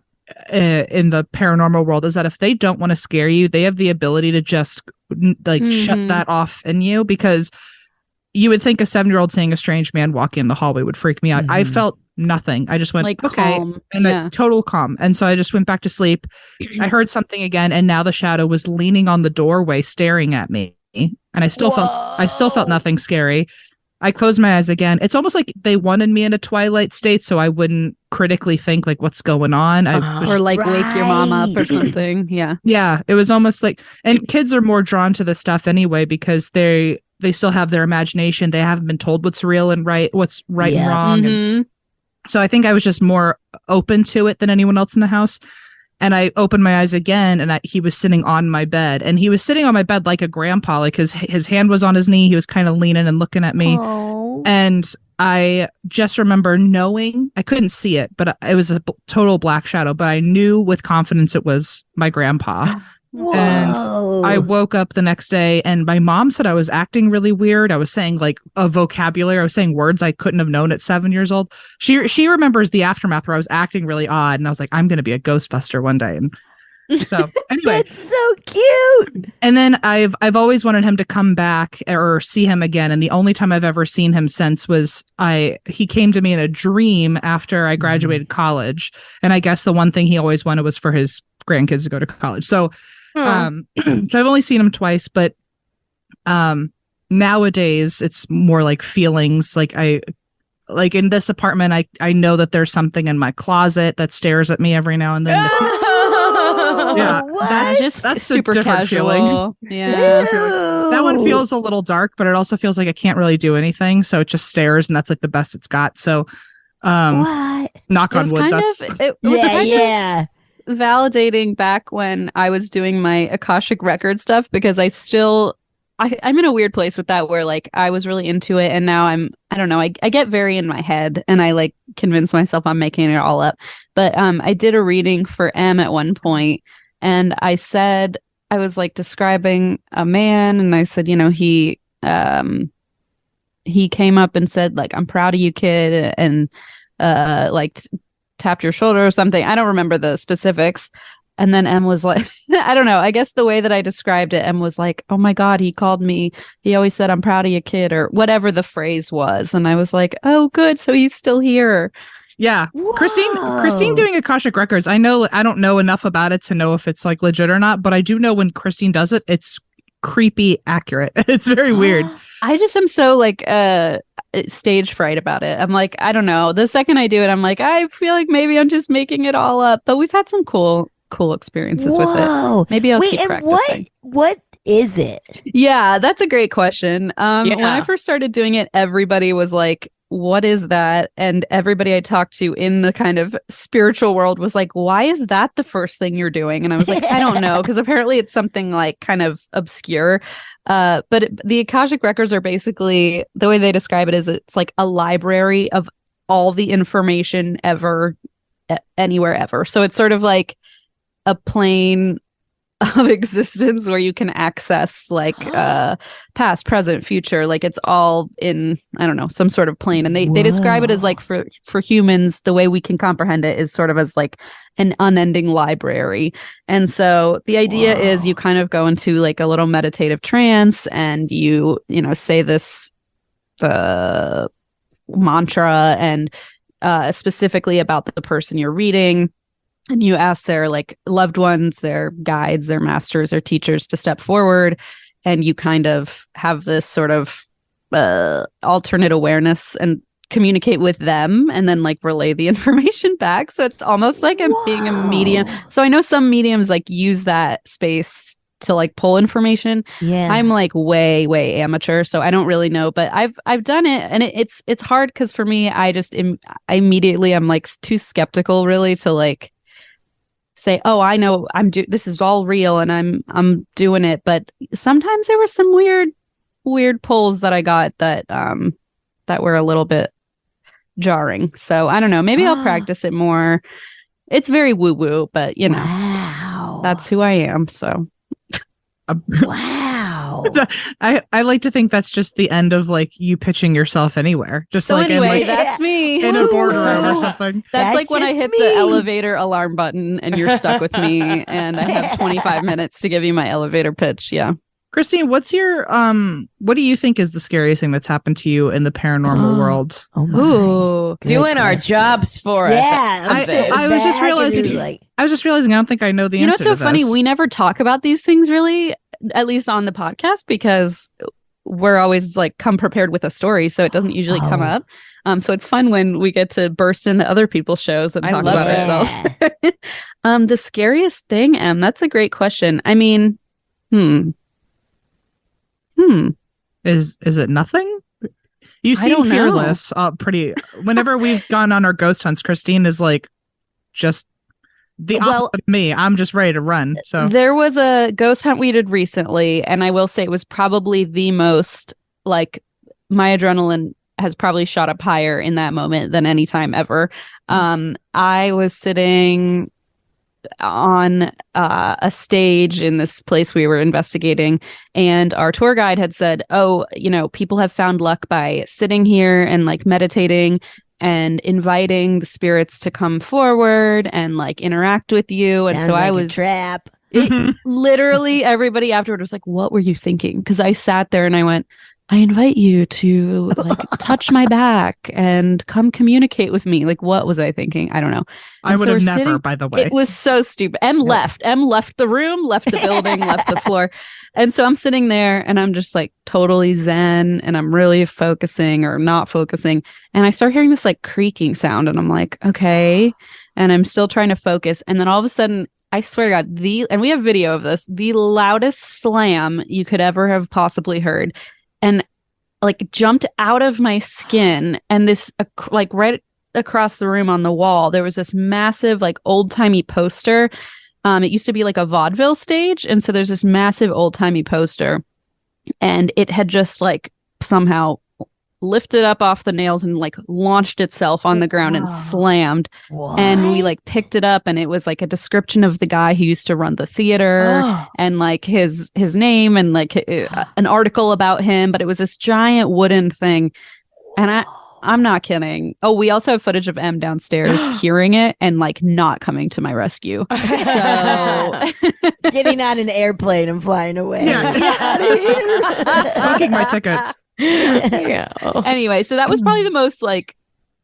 in the paranormal world is that if they don't want to scare you, they have the ability to just like shut that off in you, because you would think a 7-year-old seeing a strange man walking in the hallway would freak me out. I felt nothing. I just went, like, okay. Calm. And a total calm. And so I just went back to sleep. I heard something again. And now the shadow was leaning on the doorway, staring at me. And I still felt nothing scary. I closed my eyes again. It's almost like they wanted me in a twilight state so I wouldn't critically think like what's going on. Or like wake your mom up or something. Yeah. Yeah. It was almost like, and kids are more drawn to this stuff anyway, because they still have their imagination. They haven't been told what's real and right, what's right and wrong. And so I think I was just more open to it than anyone else in the house. And I opened my eyes again, and he was sitting on my bed. And he was sitting on my bed like a grandpa, like his hand was on his knee. He was kind of leaning and looking at me. Oh. And I just remember knowing, I couldn't see it, but it was a total black shadow. But I knew with confidence it was my grandpa. Whoa. And I woke up the next day, and my mom said I was acting really weird. I was saying like a vocabulary. I was saying words I couldn't have known at 7 years old. She remembers the aftermath where I was acting really odd, and I was like, I'm going to be a Ghostbuster one day. And so anyway, that's so cute. And then I've always wanted him to come back or see him again. And the only time I've ever seen him since was he came to me in a dream after I graduated college. And I guess the one thing he always wanted was for his grandkids to go to college. So so I've only seen him twice, but nowadays it's more like feelings. Like in this apartment, I know that there's something in my closet that stares at me every now and then. Yeah, that's super a different casual feeling. Yeah. That one feels a little dark, but it also feels like it can't really do anything, so it just stares, and that's like the best it's got. So what? Knock on wood. It was validating back when I was doing my Akashic record stuff, because I'm in a weird place with that, where like I was really into it, and now I don't know, I get very in my head, and I like convince myself I'm making it all up. But I did a reading for M at one point, and I said, I was like describing a man, and I said, he came up and said like, I'm proud of you, kid, and tapped your shoulder or something. I don't remember the specifics. And then Em was like, I don't know. I guess the way that I described it, Em was like, oh my God, he called me. He always said, I'm proud of you, kid, or whatever the phrase was. And I was like, oh, good. So he's still here. Yeah. Whoa. Christine doing Akashic Records. I don't know enough about it to know if it's like legit or not, but I do know when Christine does it, it's creepy accurate. It's very weird. I just am so like stage fright about it. I'm like, I don't know. The second I do it, I'm like, I feel like maybe I'm just making it all up. But we've had some cool experiences with it. Maybe I'll keep practicing. What is it? Yeah, that's a great question. When I first started doing it, everybody was like, what is that? And everybody I talked to in the kind of spiritual world was like, why is that the first thing you're doing? And I was like, I don't know, because apparently it's something like kind of obscure. But the Akashic records are basically, the way they describe it is it's like a library of all the information ever, anywhere ever. So it's sort of like a plane of existence where you can access like past, present, future. Like it's all in, I don't know, some sort of plane. And they describe it as like for humans, the way we can comprehend it is sort of as like an unending library. And so the idea is you kind of go into like a little meditative trance and you know, say this mantra and specifically about the person you're reading. And you ask their like loved ones, their guides, their masters, their teachers to step forward. And you kind of have this sort of alternate awareness and communicate with them and then like relay the information back. So it's almost like I'm being a medium. So I know some mediums like use that space to like pull information. Yeah. I'm like way amateur, so I don't really know, but I've done it, and it's hard because for me, I immediately I'm like too skeptical really to like say, oh, I know this is all real and I'm doing it. But sometimes there were some weird pulls that I got that were a little bit jarring. So I don't know, maybe I'll practice it more. It's very woo-woo, but you know, that's who I am. So wow. I like to think that's just the end of like you pitching yourself anywhere. Just so like anyway, in, like, that's me in a boardroom or something. That's like when I hit the elevator alarm button and you're stuck with me and I have 25 minutes to give you my elevator pitch. Yeah. Christine, what's your what do you think is the scariest thing that's happened to you in the paranormal world? Oh my. Ooh, doing our jobs for us. Yeah, I was just realizing. I don't think I know the answer. You know, it's so to funny. this. We never talk about these things really, at least on the podcast, because we're always like come prepared with a story, so it doesn't usually come up. So it's fun when we get to burst into other people's shows and talk about ourselves. The scariest thing, Em, that's a great question. I mean, Is it nothing? You seem fearless. Pretty. Whenever we've gone on our ghost hunts, Christine is like just the opposite of me. I'm just ready to run. So there was a ghost hunt we did recently, and I will say it was probably the most like my adrenaline has probably shot up higher in that moment than any time ever. I was sitting on a stage in this place we were investigating, and our tour guide had said, oh, you know, people have found luck by sitting here and like meditating and inviting the spirits to come forward and like interact with you. And sounds so like I was a trap. Literally everybody afterward was like, what were you thinking? Because I sat there and I went, I invite you to like touch my back and come communicate with me. Like, what was I thinking? I don't know. I would have never, by the way. It was so stupid. Em left the room, left the building, left the floor. And so I'm sitting there and I'm just like totally zen and I'm really focusing or not focusing. And I start hearing this like creaking sound and I'm like, okay. And I'm still trying to focus. And then all of a sudden, I swear to God, and we have video of this, the loudest slam you could ever have possibly heard. And like jumped out of my skin, and this like right across the room on the wall, there was this massive like old timey poster. It used to be like a vaudeville stage, and so there's this massive old timey poster, and it had just like somehow lifted up off the nails and like launched itself on the ground and slammed. What? And we like picked it up, and it was like a description of the guy who used to run the theater and like his name and like an article about him, but it was this giant wooden thing. And I'm not kidding. Oh, we also have footage of M downstairs hearing it and like not coming to my rescue. So getting on an airplane and flying away. Booking my tickets. Yeah. Anyway, so that was probably the most like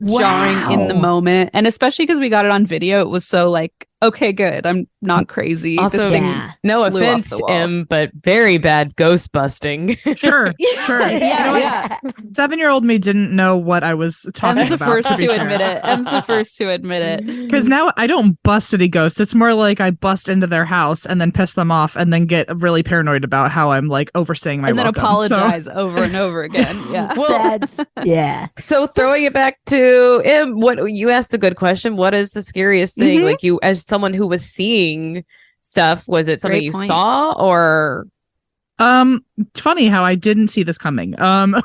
jarring in the moment, and especially because we got it on video, it was so like okay, good. I'm not crazy. Also, This thing no flew off offense, the wall. but very bad ghost busting. Sure. Yeah. 7-year-old me didn't know what I was talking Em's the about. first to be to fair. admit it. Em's the first to admit it. Because now I don't bust any ghosts. It's more like I bust into their house and then piss them off and then get really paranoid about how I'm like overstaying my And then welcome. apologize over and over again. Yeah. Well, So throwing it back to what you asked a good question. What is the scariest thing? Like you, as someone who was seeing stuff, was it something Great you point. saw or? It's funny how I didn't see this coming. Because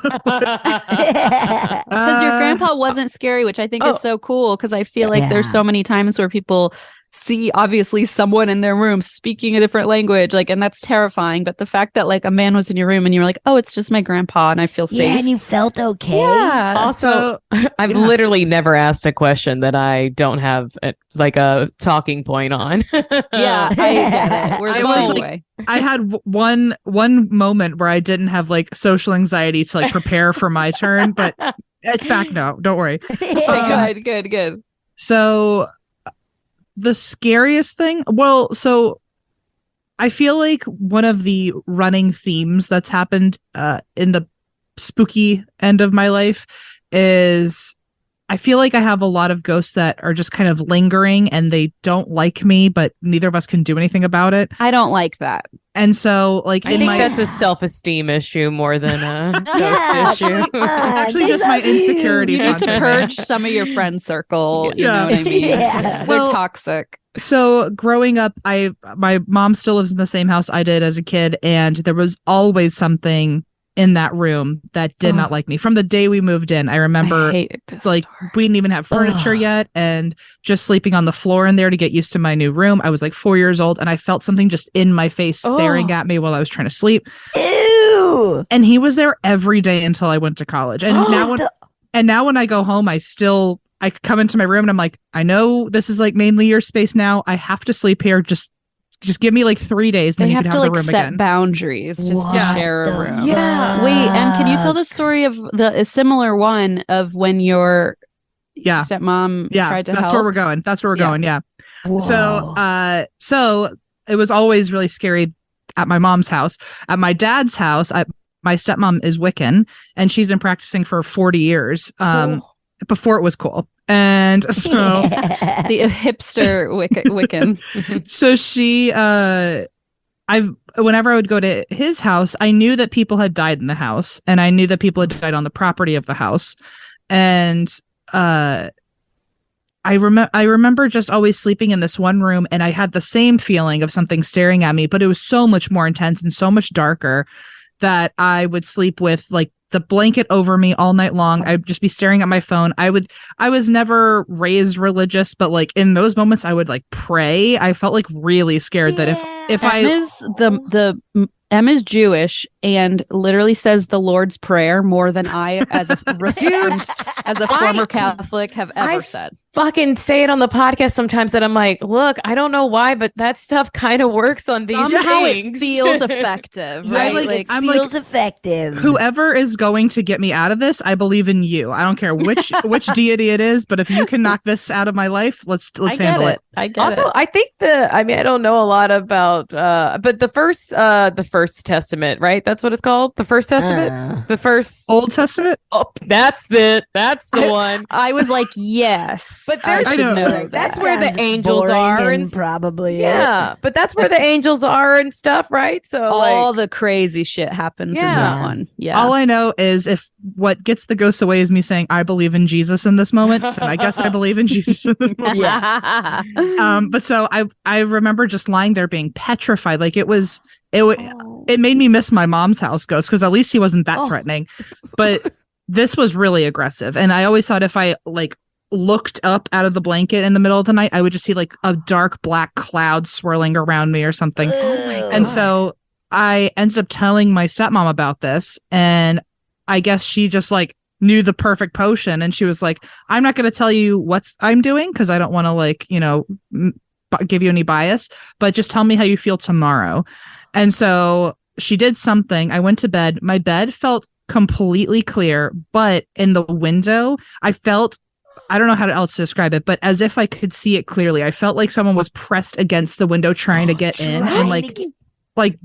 your grandpa wasn't scary, which I think is so cool. Because I feel like there's so many times where people see obviously someone in their room speaking a different language, like, and that's terrifying. But the fact that like a man was in your room and you were like, oh, it's just my grandpa and I feel safe. Yeah, and you felt okay. Yeah. Also, I've literally never asked a question that I don't have like a talking point on. Yeah, I get it. We're the same way. I had one moment where I didn't have like social anxiety to like prepare for my turn, but it's back now. Don't worry. Good. So the scariest thing, so I feel like one of the running themes that's happened in the spooky end of my life is I feel like I have a lot of ghosts that are just kind of lingering and they don't like me, but neither of us can do anything about it. I don't like that. And so like I think that's a self-esteem issue more than a ghost issue. Actually just my insecurities. You need to onto me. purge some of your friend circle. You know what I mean? They're Well, toxic. So growing up, my mom still lives in the same house I did as a kid, and there was always something in that room that did not like me. From the day we moved in, I remember like we didn't even have furniture yet, and just sleeping on the floor in there to get used to my new room. I was like 4 years old, and I felt something just in my face staring at me while I was trying to sleep. Ew! And he was there every day until I went to college. And now when I go home, I come into my room and I'm like, I know this is like mainly your space now. I have to sleep here. Just give me like 3 days. Then They you have can to have like the room set again. boundaries just to share a room. Yeah. Wait, can you tell the story of a similar one of when your stepmom tried to help? That's where we're going. Yeah. Whoa. So it was always really scary at my mom's house. At my dad's house, my stepmom is Wiccan, and she's been practicing for 40 years. Before it was cool. And so the hipster Wiccan. So she whenever I would go to his house, I knew that people had died in the house, and I knew that people had died on the property of the house. And I remember just always sleeping in this one room, and I had the same feeling of something staring at me, but it was so much more intense and so much darker that I would sleep with like the blanket over me all night long. I'd just be staring at my phone. I was never raised religious, but like in those moments I would like pray. I felt like really scared that if Em is Jewish and literally says the Lord's Prayer more than I, as a former Catholic, have ever said. Fucking say it on the podcast sometimes that I'm like, look, I don't know why, but that stuff kind of works on these Somehow things. It feels effective, right? It feels effective. Whoever is going to get me out of this, I believe in you. I don't care which deity it is, but if you can knock this out of my life, let's handle it. I get it. Also, I think I don't know a lot about, but the first Testament, right? That's what it's called. The First Testament, the first Old Testament. Oh, that's it. That's the one. I was like, yes, but there's I know. that's where the angels are, and probably but that's where the angels are and stuff, right? So all the crazy shit happens in that one. Yeah. All I know is if what gets the ghosts away is me saying I believe in Jesus in this moment, then I guess I believe in Jesus in this moment. But so I remember just lying there being petrified. Like it made me miss my mom's house ghost, because at least he wasn't that threatening. But this was really aggressive. And I always thought if I like looked up out of the blanket in the middle of the night, I would just see like a dark black cloud swirling around me or something. Oh my God. And so I ended up telling my stepmom about this, and I guess she just like knew the perfect potion, and she was like, I'm not going to tell you what I'm doing because I don't want to like, give you any bias, but just tell me how you feel tomorrow. And so she did something. I went to bed. My bed felt completely clear, but in the window, I felt I don't know how else to describe it, but as if I could see it clearly. I felt like someone was pressed against the window trying to get in and like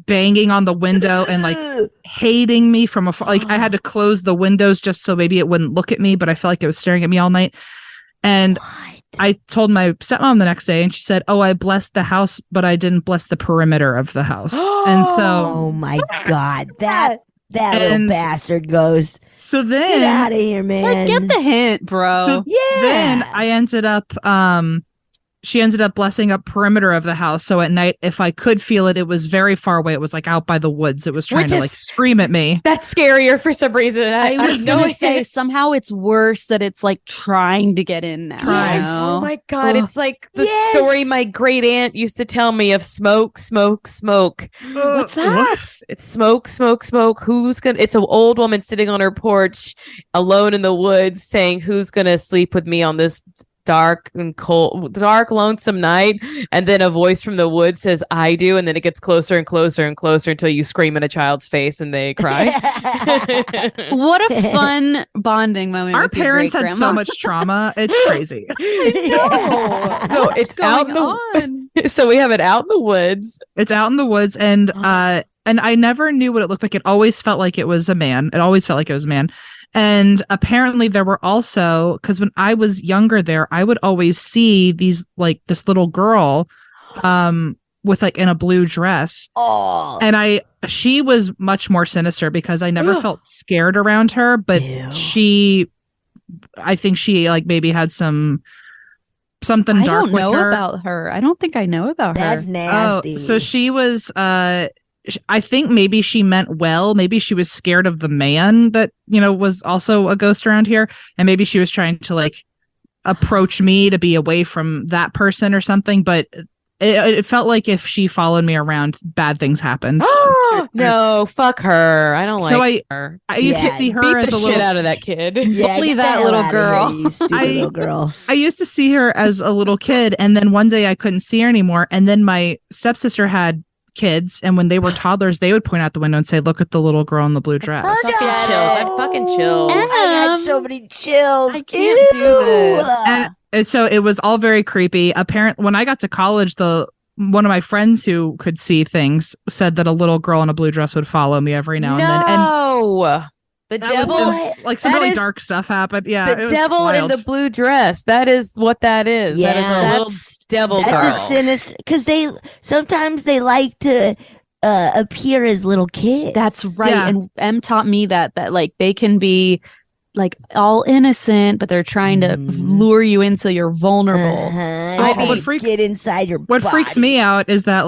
banging on the window and like hating me from afar. Like I had to close the windows just so maybe it wouldn't look at me, but I felt like it was staring at me all night. And I told my stepmom the next day and she said, "Oh, I blessed the house, but I didn't bless the perimeter of the house." And so, oh my God, that little bastard ghost. So then, get out of here, man. Like, get the hint, bro. So then I ended up, she ended up blessing a perimeter of the house. So at night, if I could feel it, it was very far away. It was like out by the woods. It was trying to like scream at me. That's scarier for some reason. I was going to say somehow it's worse that it's like trying to get in now. Yes. Oh my God. It's like the story my great aunt used to tell me of smoke, smoke, smoke. What's that? It's smoke, smoke, smoke. It's an old woman sitting on her porch alone in the woods saying, "Who's going to sleep with me on this dark and cold, dark, lonesome night?" And then a voice from the woods says, "I do." And then it gets closer and closer and closer until you scream in a child's face and they cry. What a fun bonding moment. Our with your parents had great-grandma. so much trauma. It's crazy. So it's out in so we have it out in the woods. It's out in the woods. And I never knew what it looked like. It always felt like it was a man. And apparently there were also, because when I was younger there, I would always see these, like this little girl with like in a blue dress. Oh. And she was much more sinister because I never felt scared around her, but I think she like maybe had something dark with her. About her. I don't think I know about her. That's nasty. Oh, so she was I think maybe she meant well. Maybe she was scared of the man that, was also a ghost around here. And maybe she was trying to like approach me to be away from that person or something. But it felt like if she followed me around, bad things happened. Oh, no, fuck her. I don't like her. I used to see her Beat as the a little shit out of that kid. Yeah, Bully that little girl. You stupid little girl. I used to see her as a little kid. And then one day I couldn't see her anymore. And then my stepsister had kids, and when they were toddlers, they would point out the window and say, "Look at the little girl in the blue dress." I'd fucking chills. I had so many chills. I can't do this. And so it was all very creepy. Apparently, when I got to college, one of my friends who could see things said that a little girl in a blue dress would follow me every now and then. And the devil, like some really dark stuff happened. Yeah, the devil in the blue dress. That is what that is. Yeah, that is a little devil girl. That's a sinister, because sometimes they like to appear as little kids. That's right. Yeah. And M taught me that like they can be like all innocent, but they're trying to lure you in so you're vulnerable. Get inside your What body. freaks me out is that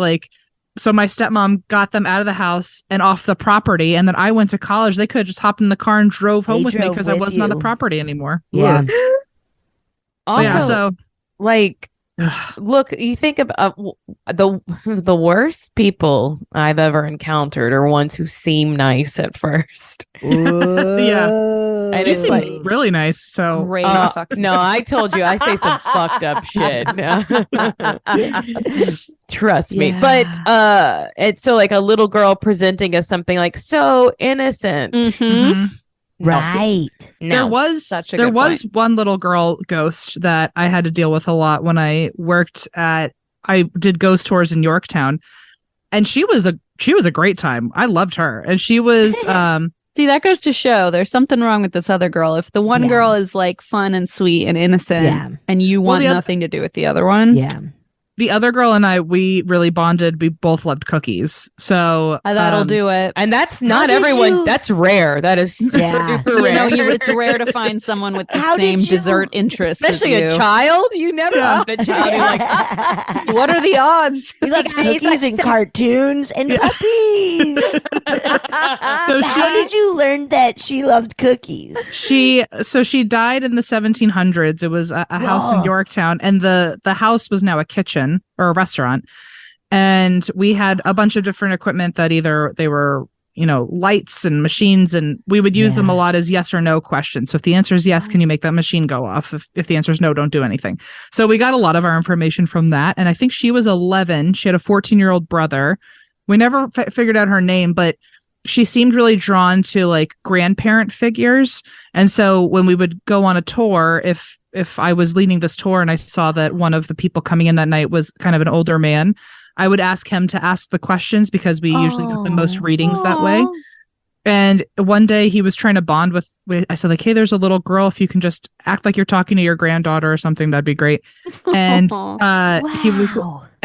so my stepmom got them out of the house and off the property, and then I went to college. They could have just hopped in the car and drove home with me because I wasn't on the property anymore. Yeah. Also, look, you think about the worst people I've ever encountered are ones who seem nice at first. And it's like really nice. So Great. No, I told you I say some fucked up shit. Trust me. But it's so like a little girl presenting as something like so innocent. Mm-hmm. Right. No. There was one little girl ghost that I had to deal with a lot when I did ghost tours in Yorktown, and she was a great time. I loved her, and she was See, that goes to show there's something wrong with this other girl. If the one girl is like fun and sweet and innocent, and you want nothing to do with the other one, the other girl and I, we really bonded. We both loved cookies. So that'll do it. And that's not everyone. That's rare. That is super rare. It's rare to find someone with the same dessert interests. Especially a child. You never have a child. You're like, what are the odds? You like cookies and cartoons and puppies. How did you learn that she loved cookies? She died in the 1700s. It was a house in Yorktown, and the house was now a kitchen or a restaurant, and we had a bunch of different equipment that either they were lights and machines, and we would use them a lot as yes or no questions. So if the answer is yes, can you make that machine go off? If the answer is no, don't do anything. So we got a lot of our information from that, and I think she was 11. She had a 14-year-old brother. We never figured out her name, but she seemed really drawn to like grandparent figures. And so when we would go on a tour, if I was leading this tour and I saw that one of the people coming in that night was kind of an older man, I would ask him to ask the questions because we usually got the most readings that way. And one day he was trying to bond with I said, like, hey, there's a little girl. If you can just act like you're talking to your granddaughter or something, that'd be great. And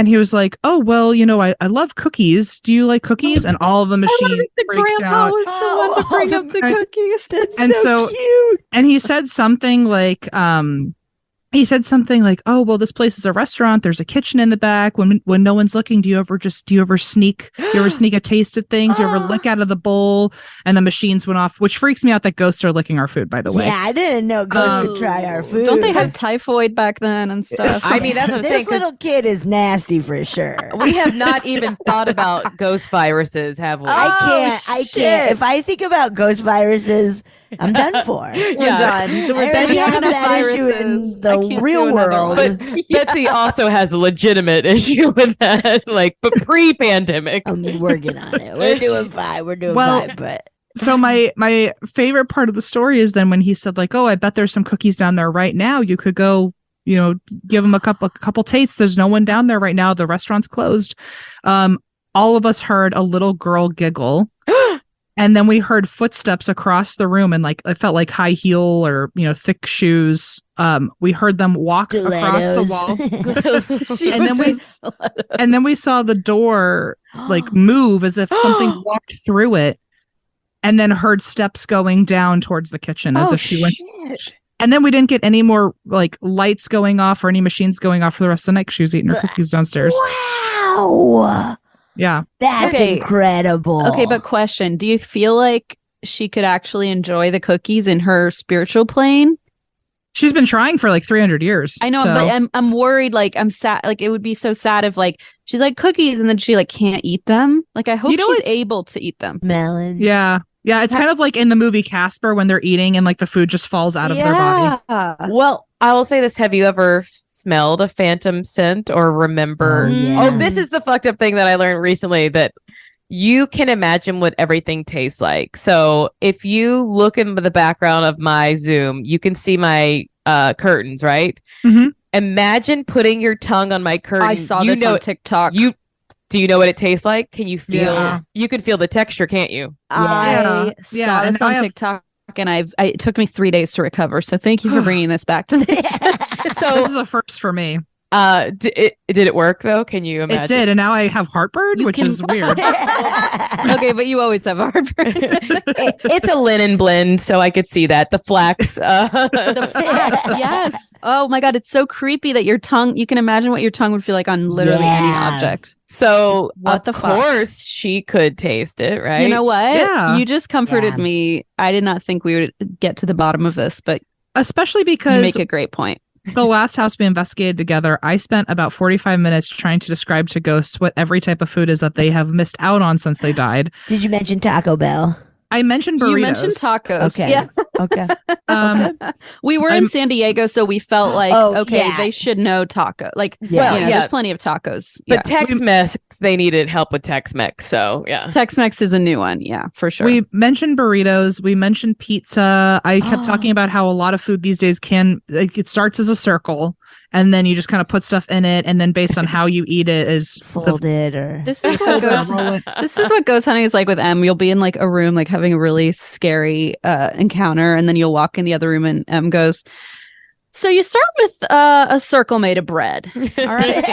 he was like, oh, well, you know, I love cookies. Do you like cookies? And all of the machines freaked out. Was the one to bring up the cookies. That's so cute. And he said something like, oh, well, this place is a restaurant. There's a kitchen in the back. When no one's looking, do you ever sneak a taste of things? You ever lick out of the bowl? And the machines went off, which freaks me out that ghosts are licking our food, by the way. Yeah, I didn't know ghosts could try our food. Don't they have typhoid back then and stuff? I mean, that's what I'm saying. This little kid is nasty for sure. We have not even thought about ghost viruses, have we? I can't. If I think about ghost viruses, I'm done for. We're done. I already have that issue in the real world. But Betsy also has a legitimate issue with that, like, but pre-pandemic. I'm working on it. We're doing fine. But so my favorite part of the story is then when he said, like, oh, I bet there's some cookies down there right now. You could go, you know, give them a couple tastes. There's no one down there right now. The restaurant's closed. All of us heard a little girl giggle. And then we heard footsteps across the room, and like it felt like high heel or, you know, thick shoes. We heard them walk across the wall, and then we saw the door like move as if something walked through it, and then heard steps going down towards the kitchen as if she went. And then we didn't get any more like lights going off or any machines going off for the rest of the night. She was eating her cookies downstairs. Wow. Yeah. That's incredible. Okay, but question. Do you feel like she could actually enjoy the cookies in her spiritual plane? She's been trying for like 300 years. I know, but I'm worried, like I'm sad, like it would be so sad if like she's like cookies and then she like can't eat them. Like I hope she's able to eat them. Melon. Yeah. Yeah, it's kind of like in the movie Casper when they're eating and like the food just falls out of their body. Well, I will say this. Have you ever smelled a phantom scent or remember? Oh, this is the fucked up thing that I learned recently, that you can imagine what everything tastes like. So if you look in the background of my Zoom, you can see my curtains, right? Mm-hmm. Imagine putting your tongue on my curtain. I saw this on TikTok. Do you know what it tastes like? Can you feel? Yeah. You can feel the texture, can't you? I saw this on TikTok, and it took me 3 days to recover. So thank you for bringing this back to me. So this is a first for me. Did it work though? Can you imagine? It did, and now I have heartburn, which is weird. Okay, but you always have heartburn. It's a linen blend, so I could see that the flax. The flax, yes. Oh my god, it's so creepy that your tongue. You can imagine what your tongue would feel like on literally any object. So of course she could taste it, right? You know what? Yeah. You just comforted me. I did not think we would get to the bottom of this, but especially because you make a great point. The last house we investigated together, I spent about 45 minutes trying to describe to ghosts what every type of food is that they have missed out on since they died. Did you mention Taco Bell? I mentioned burritos. You mentioned tacos. Okay. Yeah. Okay. We were in San Diego, so we felt like, they should know taco. Like, there's plenty of tacos. But Tex-Mex, they needed help with Tex-Mex, so yeah. Tex-Mex is a new one, yeah, for sure. We mentioned burritos. We mentioned pizza. I kept talking about how a lot of food these days it starts as a circle, and then you just kind of put stuff in it, and then based on how you eat it is folded or this is what ghost hunting is like with M. You'll be in like a room like having a really scary encounter, and then you'll walk in the other room and M goes, so you start with a circle made of bread. All right.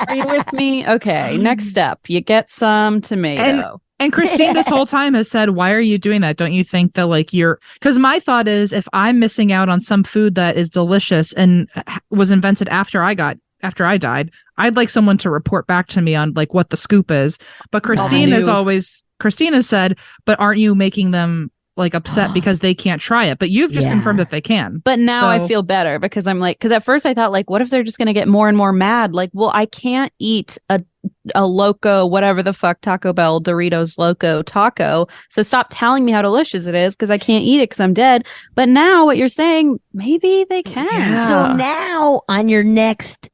Are you with me? Okay. Next step, you get some tomato. And Christine this whole time has said, why are you doing that? Don't you think that like because my thought is if I'm missing out on some food that is delicious and was invented after I died, I'd like someone to report back to me on like what the scoop is. But Christine has said, but aren't you making them like upset because they can't try it? But you've just confirmed that they can. But now I feel better because I'm like, because at first I thought like, what if they're just going to get more and more mad? Like, well, I can't eat a loco, whatever the fuck, Taco Bell, Doritos Loco taco. So stop telling me how delicious it is because I can't eat it because I'm dead. But now what you're saying, maybe they can. Yeah. So now on your next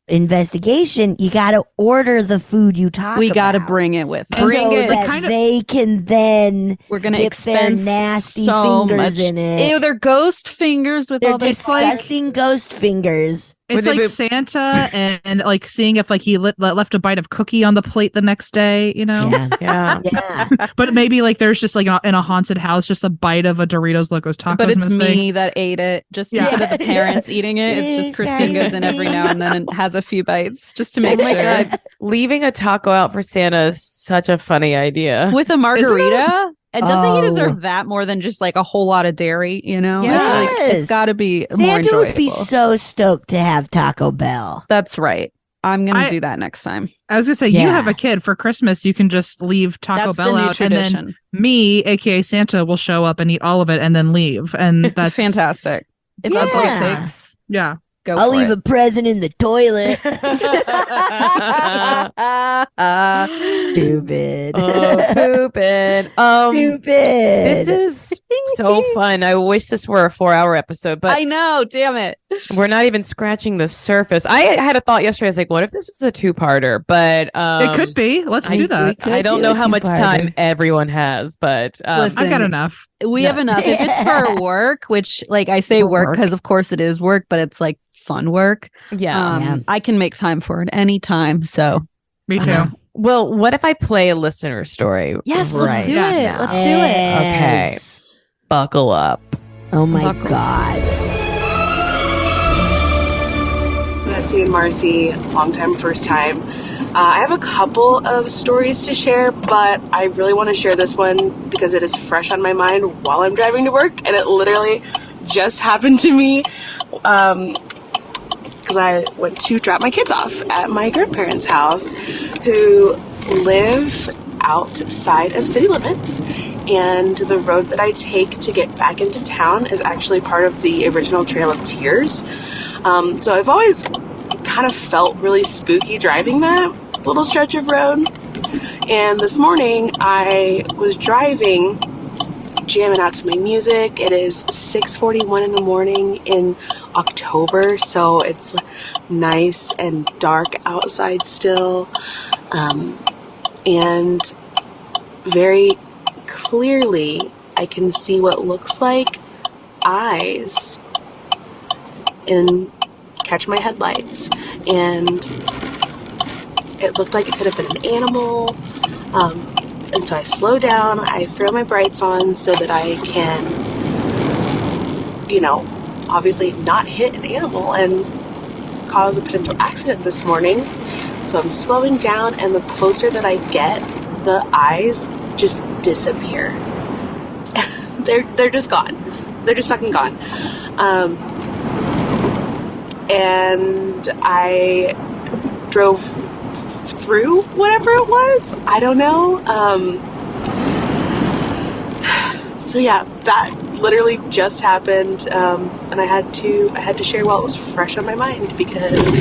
investigation, you got to order the food you talk We got to about. bring it with us. Bring it. That they can then We're going to dip their expense nasty so fingers much. in it. Ew, they're ghost fingers with They're all this. disgusting ghost fingers. It's Would like they Santa and like seeing if like he left a bite of cookie on the plate the next day, you know? Yeah. Yeah. Yeah. But maybe like there's just like in a haunted house, just a bite of a Doritos Locos Tacos But it's missing. me that ate it. Just instead of the Yeah. parents eating it, it's just Christine goes in every now and then and has a few bites just to Oh make my sure. God. Leaving a taco out for Santa is such a funny idea. With a margarita. And doesn't he Oh. deserve that more than just like a whole lot of dairy, you know? I feel like Yes. it's got to be more Santa enjoyable. would be so stoked to have Taco Bell. That's right. I'm going I- to do that next time. I was gonna say, you Yeah. have a kid for Christmas, you can just leave Taco That's Bell the new out, tradition. and then me, aka Santa, will show up and eat all of it and then leave. And that's Fantastic. If that's what it Yeah. takes, Yeah. go I'll for leave it. a present in the toilet. Stupid. Oh, stupid. Stupid. This is so fun. I wish this were a 4-hour episode, but I know. Damn it. we're not even scratching the surface. I had a thought yesterday. I was like, what if this is a 2-parter? But It could be. Let's do that. I don't know how much time everyone has, but Listen, I've got enough. We No. have enough. If it's for work, which like I say For work work. because of course it is work, but it's like fun work. yeah. Yeah. I can make time for it anytime. So Me too. Well, what if I play a listener story? yes, right let's do Yes. it. Let's do it. Okay. Yes. Buckle up. Oh my Buckled. God. Betsy and Marcy, long time, first time. I have a couple of stories to share, but I really want to share this one because it is fresh on my mind while I'm driving to work, and it literally just happened to me because I went to drop my kids off at my grandparents' house, who live outside of city limits, and the road that I take to get back into town is actually part of the original Trail of Tears. So I've always kind of felt really spooky driving that little stretch of road. And this morning I was driving, jamming out to my music. It is 6:41 in the morning in October, so it's nice and dark outside still. And very clearly I can see what looks like eyes and catch my headlights, and it looked like it could have been an animal, and so I slow down, I throw my brights on so that I can, obviously not hit an animal and cause a potential accident this morning. So I'm slowing down, and the closer that I get, the eyes just disappear. They're just gone. They're just fucking gone. And I drove through whatever it was. I don't know. So yeah, that literally just happened, and I had to share while it was fresh on my mind because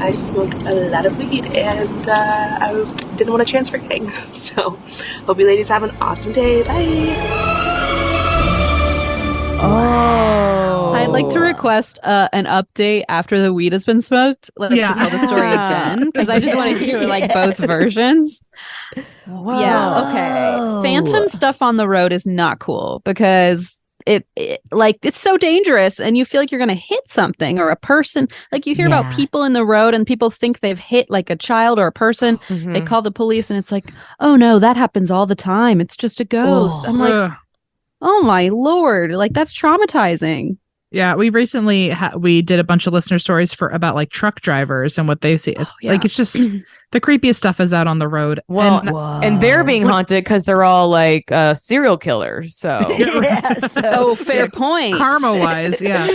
I smoked a lot of weed and I didn't want a chance for getting. So hope you ladies have an awesome day. Bye. Oh. I'd like to request an update after the weed has been smoked. Let's Yeah. tell the story again because I just want to hear like both versions. Yeah. Okay. Phantom stuff on the road is not cool because it like it's so dangerous, and you feel like you're going to hit something or a person. Like you hear about Yeah. people in the road, and people think they've hit like a child or a person. Mhm. They call the police, and it's like, oh no, that happens all the time. It's just a ghost. I'm like, Ugh. oh my Lord, like that's traumatizing. Yeah, we recently we did a bunch of listener stories about like truck drivers and what they see. yeah. Like it's just the creepiest stuff is out on the road. Well, And- and they're being What- haunted because they're all like serial killers. So Oh, fair point. karma wise, yeah.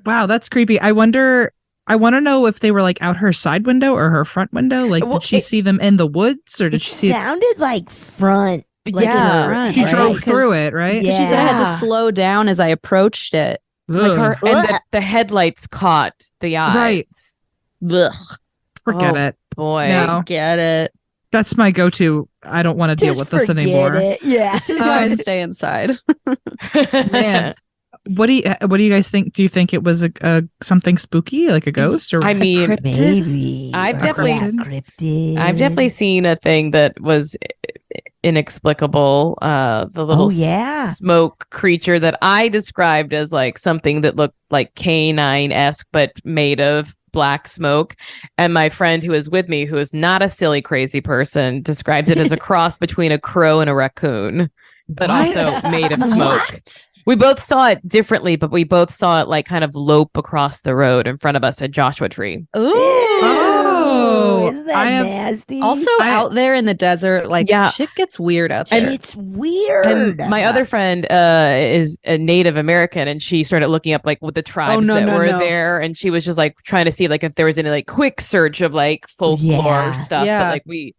Wow, that's creepy. I want to know if they were like out her side window or her front window. Like, Well, did she see them in the woods or did she see? sounded like front. Like Yeah. Front, She right? drove 'Cause- through it, right? Yeah. She said I had to slow down as I approached it. like Ugh. her, and the headlights caught the eyes. Right. Ugh, Forget Oh, it. Boy. No. get it. That's my go-to. I don't want to deal Just with this forget anymore. it. Yeah. This is why I stay inside. Man. What do you guys think? Do you think it was a something spooky, like a ghost, or I mean, maybe I've definitely cryptid. seen a thing that was inexplicable. The little smoke creature that I described as like something that looked like canine-esque, but made of black smoke. And my friend who is with me, who is not a silly, crazy person, described it as a cross between a crow and a raccoon, but also made of smoke. What? We both saw it differently, but we both saw it like kind of lope across the road in front of us at Joshua Tree. Ooh. Oh, Isn't that nasty? Also out there in the desert, like shit gets weird out there. It's weird. And my other friend is a Native American, and she started looking up like with the tribes that were there, and she was just like trying to see like if there was any like quick search of like folklore stuff. But like we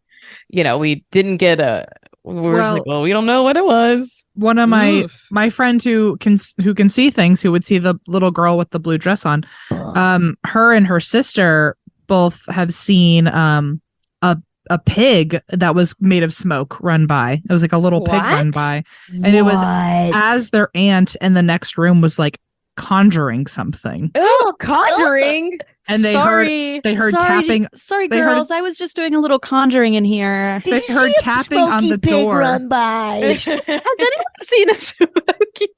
didn't get a. We're just like, well, we don't know what it was. One of my friend who can see things, who would see the little girl with the blue dress on, her and her sister both have seen a pig that was made of smoke run by. It was like a little pig run by, and it was as their aunt in the next room was like conjuring something. Oh, conjuring. And they heard tapping. Sorry, girls. I was just doing a little conjuring in here. Did they heard tapping on the pig door. Run by. Has anyone seen a smoky pig?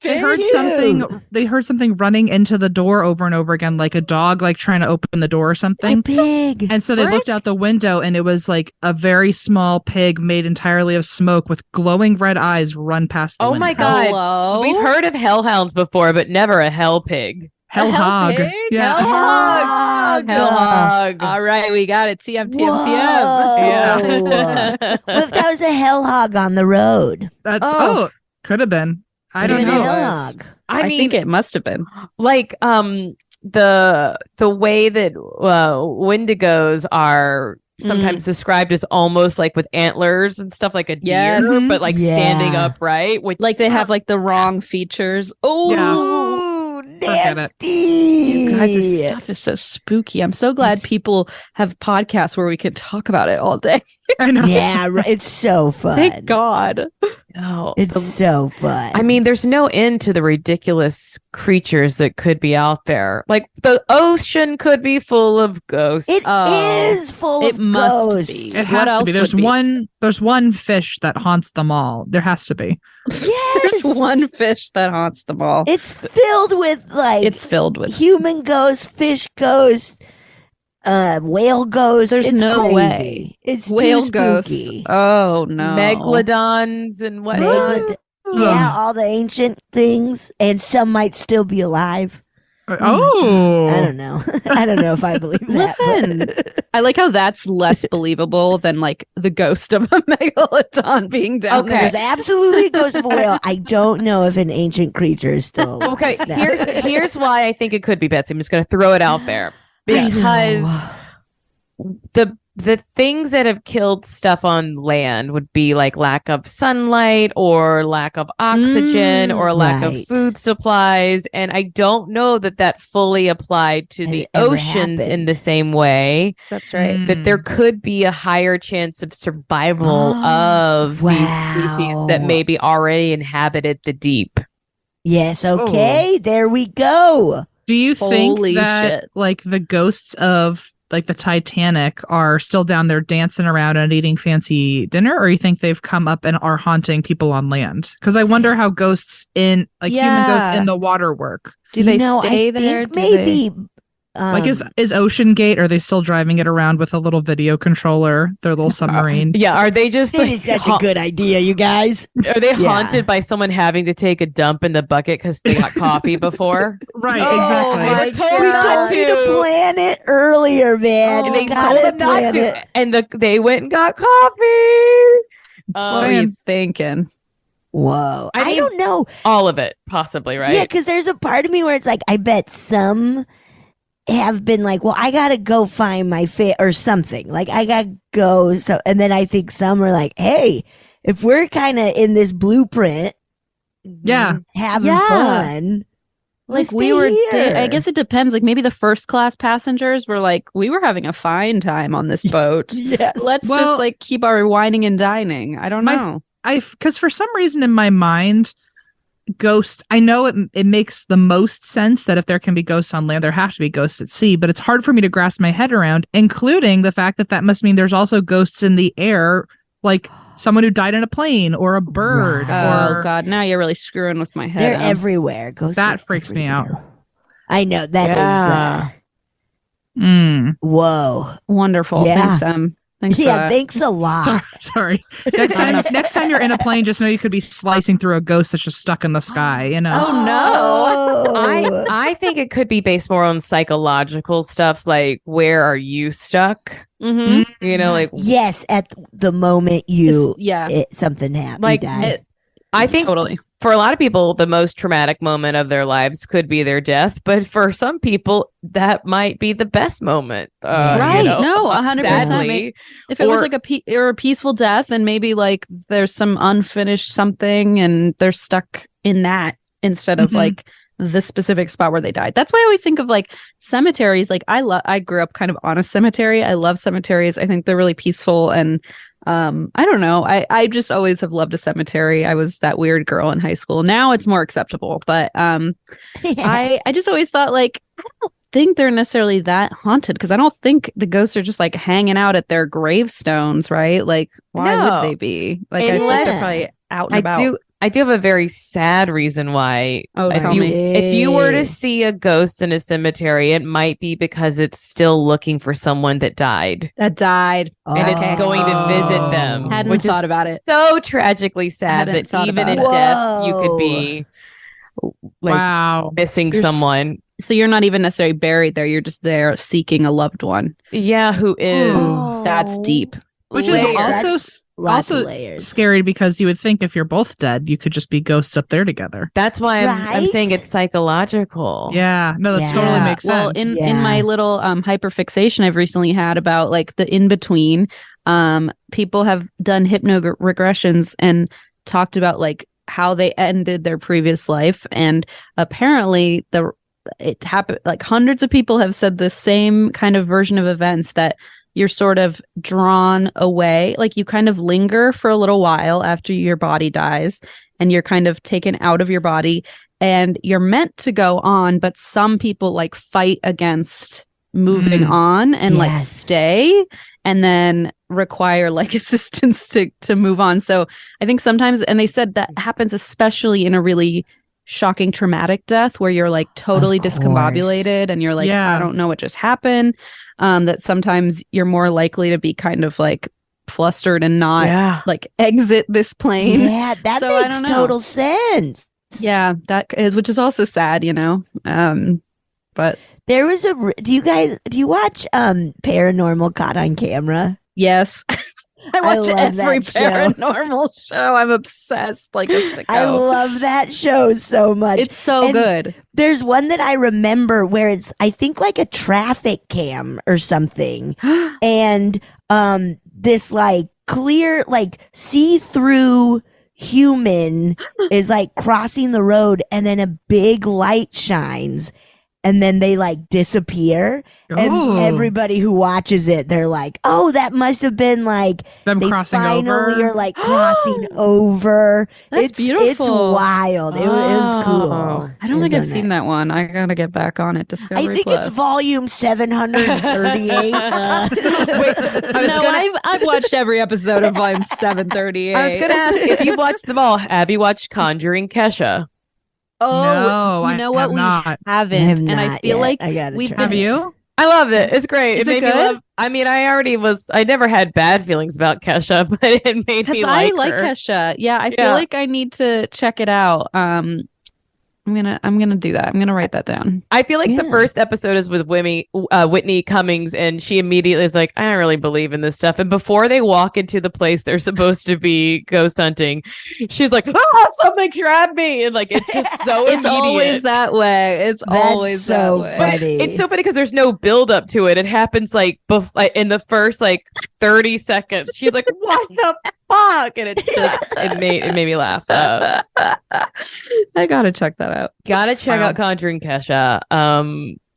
They heard something running into the door over and over again, like a dog, like trying to open the door or something. A pig. And so they looked out the window, and it was like a very small pig made entirely of smoke with glowing red eyes run past the window. Oh my God. Hello? We've heard of hellhounds before, but never a hell pig. Hell hog. Yeah. Hell hog. All right, we got it. TM. Yeah. What if that was a hell hog on the road? Could have been. I don't know. Hell hog. I think it must have been. Like the way that wendigos are sometimes described as almost like with antlers and stuff, like a deer, but like standing upright. Like they have like the wrong features. Oh. Yeah. Nasty. You guys, this stuff is so spooky. I'm so glad people have podcasts where we can talk about it all day. I know. Yeah, it's so fun. Thank God. Oh, it's so fun. I mean, there's no end to the ridiculous creatures that could be out there. Like the ocean could be full of ghosts. It is full of ghosts. Be. It has to be. There's one fish that haunts them all. There has to be. Yes. There's one fish that haunts them all. It's filled with human ghosts, fish ghosts, whale ghosts. There's no way. It's whale ghosts. Oh no. Megalodons and what? Yeah, all the ancient things, and some might still be alive. Oh, I don't know. I don't know if I believe that. Listen, I like how that's less believable than like the ghost of a megalodon being down there. There's absolutely a ghost of a whale. I don't know if an ancient creature is still alive. Okay, here's why I think it could be, Betsy. I'm just going to throw it out there because the things that have killed stuff on land would be like lack of sunlight or lack of oxygen or lack of food supplies. And I don't know that fully applied to the oceans in the same way. That's right. That there could be a higher chance of survival of these species that maybe already inhabited the deep. Yes. Okay. There we go. Do you think Holy that shit. like the ghosts of like the Titanic are still down there dancing around and eating fancy dinner, or you think they've come up and are haunting people on land? Because I wonder how ghosts human ghosts in the water work. Do they stay there? Maybe. Like is Ocean Gate? Are they still driving it around with a little video controller? Their little submarine. Yeah, are they just? This is such a good idea, you guys. Are they haunted by someone having to take a dump in the bucket because they got coffee before? Right, exactly. They were told We told you to plan it earlier, man. And they told them not to, and they went and got coffee. What are you thinking? Whoa, I don't know. All of it, possibly, right? Yeah, because there's a part of me where it's like, I bet some have been like, well, I gotta go find my or something. Like I gotta go. So, and then I think some are like, hey, if we're kind of in this blueprint, having fun, like we were. I guess it depends. Like maybe the first class passengers were like, we were having a fine time on this boat. Let's just like keep our whining and dining. I don't know. Because for some reason in my mind, ghosts, I know it makes the most sense that if there can be ghosts on land, there have to be ghosts at sea, but it's hard for me to grasp my head around, including the fact that must mean there's also ghosts in the air, like someone who died in a plane or a bird. Oh God, now you're really screwing with my head. They're everywhere. Ghosts that freaks me out. I know that is. Whoa, wonderful. Yeah. Thanks, Thanks for yeah. that. Thanks a lot. Sorry. Next time you're in a plane, just know you could be slicing through a ghost that's just stuck in the sky. You know. Oh no. Oh. I think it could be based more on psychological stuff, like where are you stuck? Mm-hmm. You know, like Yes, at the moment something happened. like you died. I think Totally. for a lot of people, the most traumatic moment of their lives could be their death, but for some people, that might be the best moment. Right. You know, No, 100%. sadly. If it was like a peaceful death, and maybe like there's some unfinished something, and they're stuck in that instead of like the specific spot where they died. That's why I always think of like cemeteries. Like I grew up kind of on a cemetery. I love cemeteries. I think they're really peaceful, and I don't know. I just always have loved a cemetery. I was that weird girl in high school. Now it's more acceptable, but I just always thought like I don't think they're necessarily that haunted, because I don't think the ghosts are just like hanging out at their gravestones, right? Like why would they be? Like I think they're probably out and about. I do have a very sad reason why. Oh, tell me. If you were to see a ghost in a cemetery, it might be because it's still looking for someone that died. And It's going to visit them. Hadn't which thought is about it. So tragically sad Hadn't that thought even about in it. death, you could be like Wow. missing someone. So you're not even necessarily buried there. You're just there seeking a loved one. Yeah, who is? That's deep. Which Layers. is That's lots of also layers. scary, because you would think if you're both dead, you could just be ghosts up there together. That's why I'm Right? saying it's psychological. Yeah. No, that Yeah. totally makes Well, sense. in my little hyperfixation I've recently had about like the in between, people have done hypnoregressions and talked about like how they ended their previous life, and apparently it happened. Like hundreds of people have said the same kind of version of events, that you're sort of drawn away, like you kind of linger for a little while after your body dies, and you're kind of taken out of your body, and you're meant to go on, but some people like fight against moving on and like Yes. stay, and then require like assistance to move on. So I think sometimes, and they said that happens especially in a really shocking traumatic death where you're like totally Of course. discombobulated and you're like, Yeah. I don't know what just happened. That sometimes you're more likely to be kind of like flustered and not like exit this plane. Yeah, that So I makes don't know. total sense. Yeah, that is, which is also sad, you know. But There was do you watch Paranormal Caught on Camera? yes. I watch love every that show. paranormal show. I'm obsessed like a sicko. I love that show so much. It's so And good. There's one that I remember where it's, I think, like a traffic cam or something, and this like clear, like see-through human is like crossing the road, and then a big light shines, and then they like disappear, and Ooh. everybody who watches it, they're like, "Oh, that must have been like Them they crossing finally over. are like crossing over." That's It's beautiful. wild. It was cool. I don't think I've seen that one. I gotta get back on it. Discovery I think Plus. it's volume 738. I've watched every episode of volume 738. I was going to ask if you watched them all. Have you watched Conjuring Kesha? Oh, No, you I know what? have We not. haven't, I have and I not feel yet. like I gotta we've try been. Have you? I love it. It's great. Is It it made me good? love. I mean, I never had bad feelings about Kesha, but it made Because me I like like her. Kesha. Yeah, I feel Yeah. like I need to check it out. I'm gonna do that. I'm gonna write that down. I feel like the Yeah. first episode is with Whitney Cummings, and she immediately is like, I don't really believe in this stuff. And before they walk into the place they're supposed to be ghost hunting, she's like, something grabbed me. And like, it's just so It's always immediate. that way. It's That's always so that way. But funny. it's so funny because there's no build up to it. It happens like in the first like 30 seconds. She's like, what the fuck? And it's just, it made me laugh. I gotta check that out. Gotta check out Conjuring Kesha.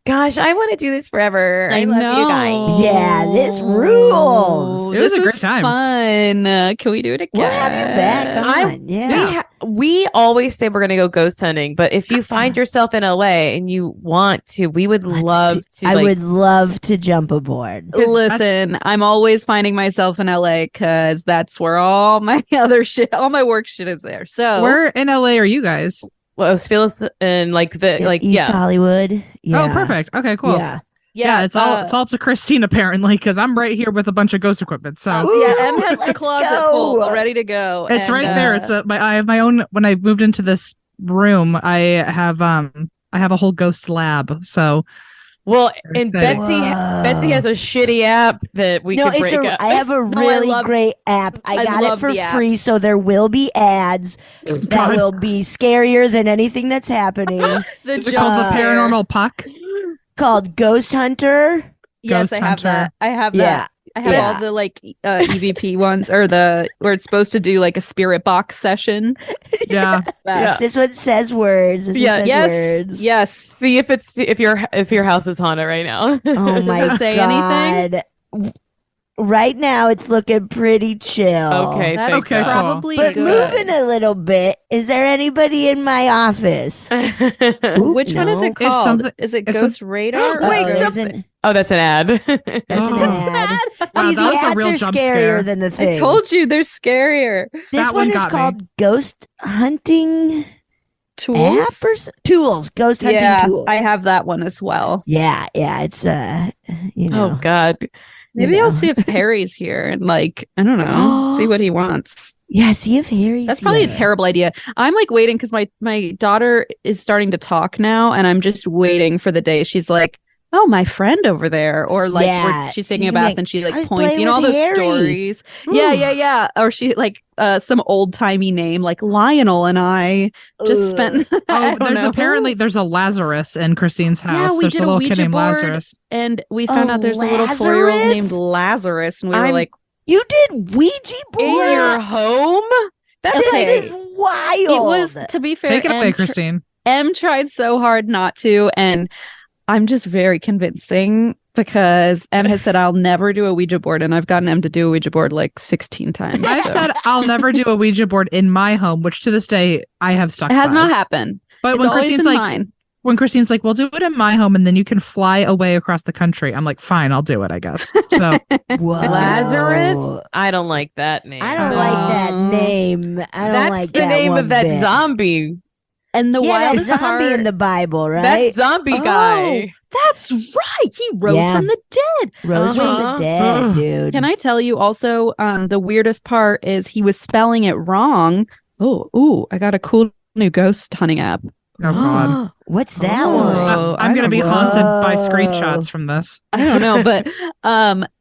Gosh, I want to do this forever. I love know. you guys. Yeah, this rules. It was This a great time. Fun. Can we do it again? We'll have you back on. Yeah. We always say we're going to go ghost hunting, but if you find yourself in LA and you want to, we would love to. I would love to jump aboard. Listen, I'm always finding myself in LA because that's where all my other shit, all my work shit is there. So Where in LA are you guys? Well, Phyllis and East Hollywood. Yeah. Oh, perfect. Okay, cool. Yeah. It's all up to Christine apparently, because I'm right here with a bunch of ghost equipment. So Em has the let's closet go. full, ready to go. it's And, right there. It's I have my own. When I moved into this room, I have a whole ghost lab. So Well, Very and exciting. Betsy has a shitty app that we can break up. I have a really great app. I got it love for the free, apps. so there will be ads that God. will be scarier than anything that's happening. the Is it jump called the scare. Paranormal Puck? Called Ghost Hunter. Yes, Ghost I have Hunter? that. I have Yeah. that. I have Yeah. all the EVP ones, or where it's supposed to do like a spirit box session. Yeah. Best. This one says words. This one says Yes. words. Yes. See if your house is haunted right now. Oh Does my it say god. Right now it's looking pretty chill. Okay, That's thank Okay, God. probably But good. moving a little bit, is there anybody in my office? Ooh, Which one is no. it called? something- Is it if Ghost Radar? Wait, Uh-oh, so- there's an- Oh, that's an ad. That's an Oh. ad. Wow, See, that the was a ads real are jump scarier scare. than the I thing. told you they're scarier. This That one one is got me. called Ghost Hunting Tools. App or Tools. Ghost Hunting Yeah, Tools. I have that one as well. Yeah, it's you know. Oh God. Maybe know. I'll see if Harry's here and I don't know, see what he wants. Yeah, see if Harry's That's probably a here. terrible idea. I'm waiting because my daughter is starting to talk now, and I'm just waiting for the day she's like, "Oh, my friend over there," or Yeah, where she's taking she's a bath like, and she "I was points, playing all with those Harry." stories. Ooh. Yeah, or she some old timey name like Lionel and I just Ugh. spent. I Oh, don't know. there's a Lazarus in Christine's house. we There's did a a little Ouija kid named board. Lazarus. And we found A out there's a little 4-year-old Lazarus? named Lazarus, and we were I'm- like, You did Ouija board? In your home? That's Okay. This is wild. it was, to be fair, Take it away, Em Christine. Em tried so hard not to, and I'm just very convincing because Em has said I'll never do a Ouija board, and I've gotten Em to do a Ouija board like 16 times. I've so. said I'll never do a Ouija board in my home, which to this day I have stuck It has by. not happened. But It's when always Christine's in like, mine. we'll do it in my home, and then you can fly away across the country. I'm like, fine, I'll do it, I guess. So Whoa. Lazarus? I don't like that name. I don't like that Oh. name. I don't That's like the that name one of that bit. zombie. And the Yeah, that wildest zombie part, in the Bible, right? That zombie guy. that's right. He rose Yeah. from the dead. Rose from the Uh-huh. dead, dude. Can I tell you also, the weirdest part is he was spelling it wrong. Oh, I got a cool new ghost hunting app. oh god, What's that Oh. one? I'm gonna I be don't haunted by know. screenshots from this. I don't know, but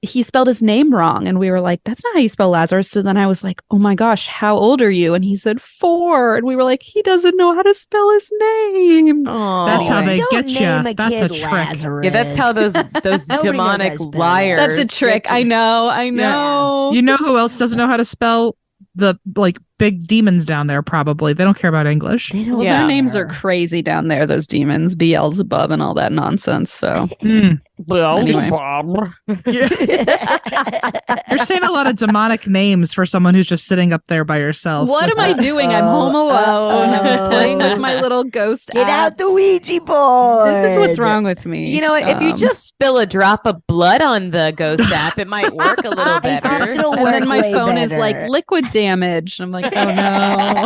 he spelled his name wrong, and we were like, "That's not how you spell Lazarus." So then I was like, "Oh my gosh, how old are you?" And he said 4, and we were like, "He doesn't know how to spell his name." Oh. That's how Anyway. they Don't get name you. a That's kid a trick. Lazarus. Yeah, that's how those Nobody knows demonic how to spell it. liars. That's a trick. get you. I know. You know who else doesn't know how to spell the big demons down there? Probably they don't care about English. They don't Well, Yeah. their names are care. crazy down there. Those demons, Beelzebub, and all that nonsense. So Mm. Beelzebub. You're saying a lot of demonic names for someone who's just sitting up there by yourself. what am I doing? I'm home alone, playing with my little ghost. Get out the apps. Ouija board. This is what's wrong with me. You know what? If you just spill a drop of blood on the ghost app, it might work a little I think better. it'll and then work my way phone is better. like liquid damage. I'm like, oh no.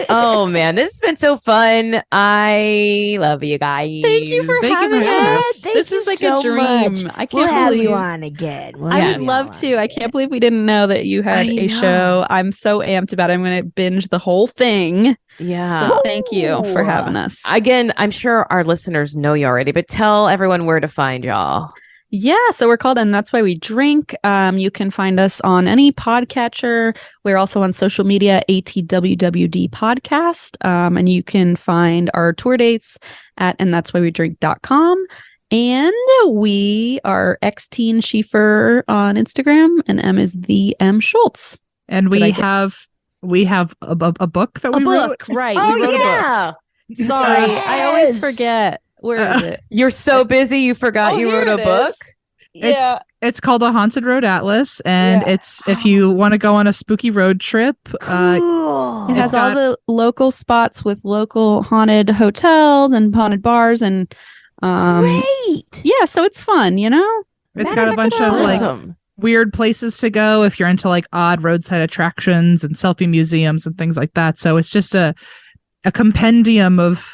Oh man, this has been so fun. I love you guys. Thank you for Thank you having for having us. us. Thank This you is like so a dream. much. I can't We'll have believe you on again. We'll I have would you love on to. I again. can't believe we didn't know that you had I a know. show. I'm so amped about it. I'm going to binge the whole thing. Yeah. So thank you for Ooh. having us. Again, I'm sure our listeners know you already, but tell everyone where to find y'all. Yeah, so we're called And That's Why We Drink. You can find us on any podcatcher. We're also on social media, ATWWD Podcast. And you can find our tour dates at andthat'swhywedrink.com. And we are XTeen Schiefer on Instagram, and M is the M Schulz. And Did I we get- have a book that A we wrote. book, right. Oh we wrote a book. yeah. Sorry, I always Yes. forget. Where is it? You're so busy you forgot Oh, you here wrote a it book? is. Yeah. It's called A Haunted Road Atlas, and Yeah. it's if you want to go on a spooky road trip. Cool. It has It's all got- the local spots with local haunted hotels and haunted bars and Great. yeah, so it's fun, you know? It's That got is a bunch of like Awesome. weird places to go if you're into like odd roadside attractions and selfie museums and things like that. So it's just a compendium of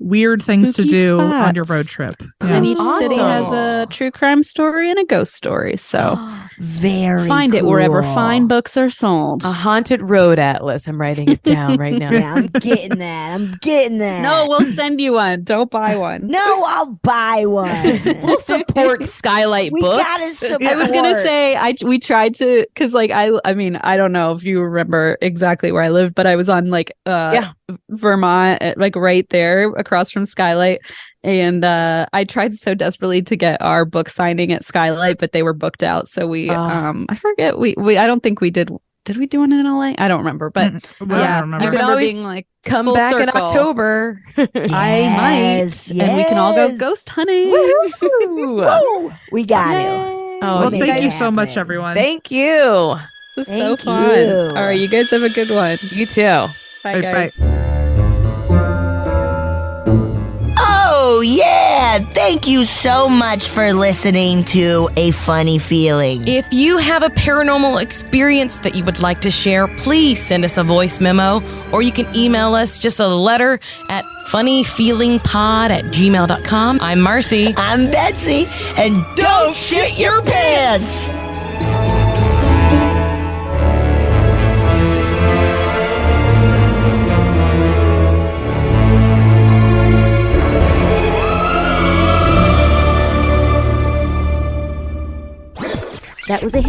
weird things to Spooky do on your spots. road trip. And each city has Awesome. a true crime story and a ghost story. So Very find it wherever cool. fine books are sold. A haunted road atlas. I'm writing it down right now. Yeah, I'm getting that. No, we'll send you one. Don't buy one. No, I'll buy one. We'll support Skylight We Books. gotta support. I was gonna say we tried to because like I mean I don't know if you remember exactly where I lived, but I was on like Vermont, like right there across from Skylight, and I tried so desperately to get our book signing at Skylight, but they were booked out. So we I forget we I don't think we did. Did we do one in LA? I don't remember, but Well, yeah, I don't remember. You can remember always being like Come full back in circle. October. I might, and we can all go ghost hunting. Woo! Woo! We got it. Oh, Well, make thank it you so much, happen. everyone. Thank you. This is so Thank fun. you. All right, you guys have a good one. You too. Bye, guys. Oh, yeah. Thank you so much for listening to A Funny Feeling. If you have a paranormal experience that you would like to share, please send us a voice memo, or you can email us just a letter at funnyfeelingpod@gmail.com. I'm Marcy. I'm Betsy, and don't shit your pants. That was a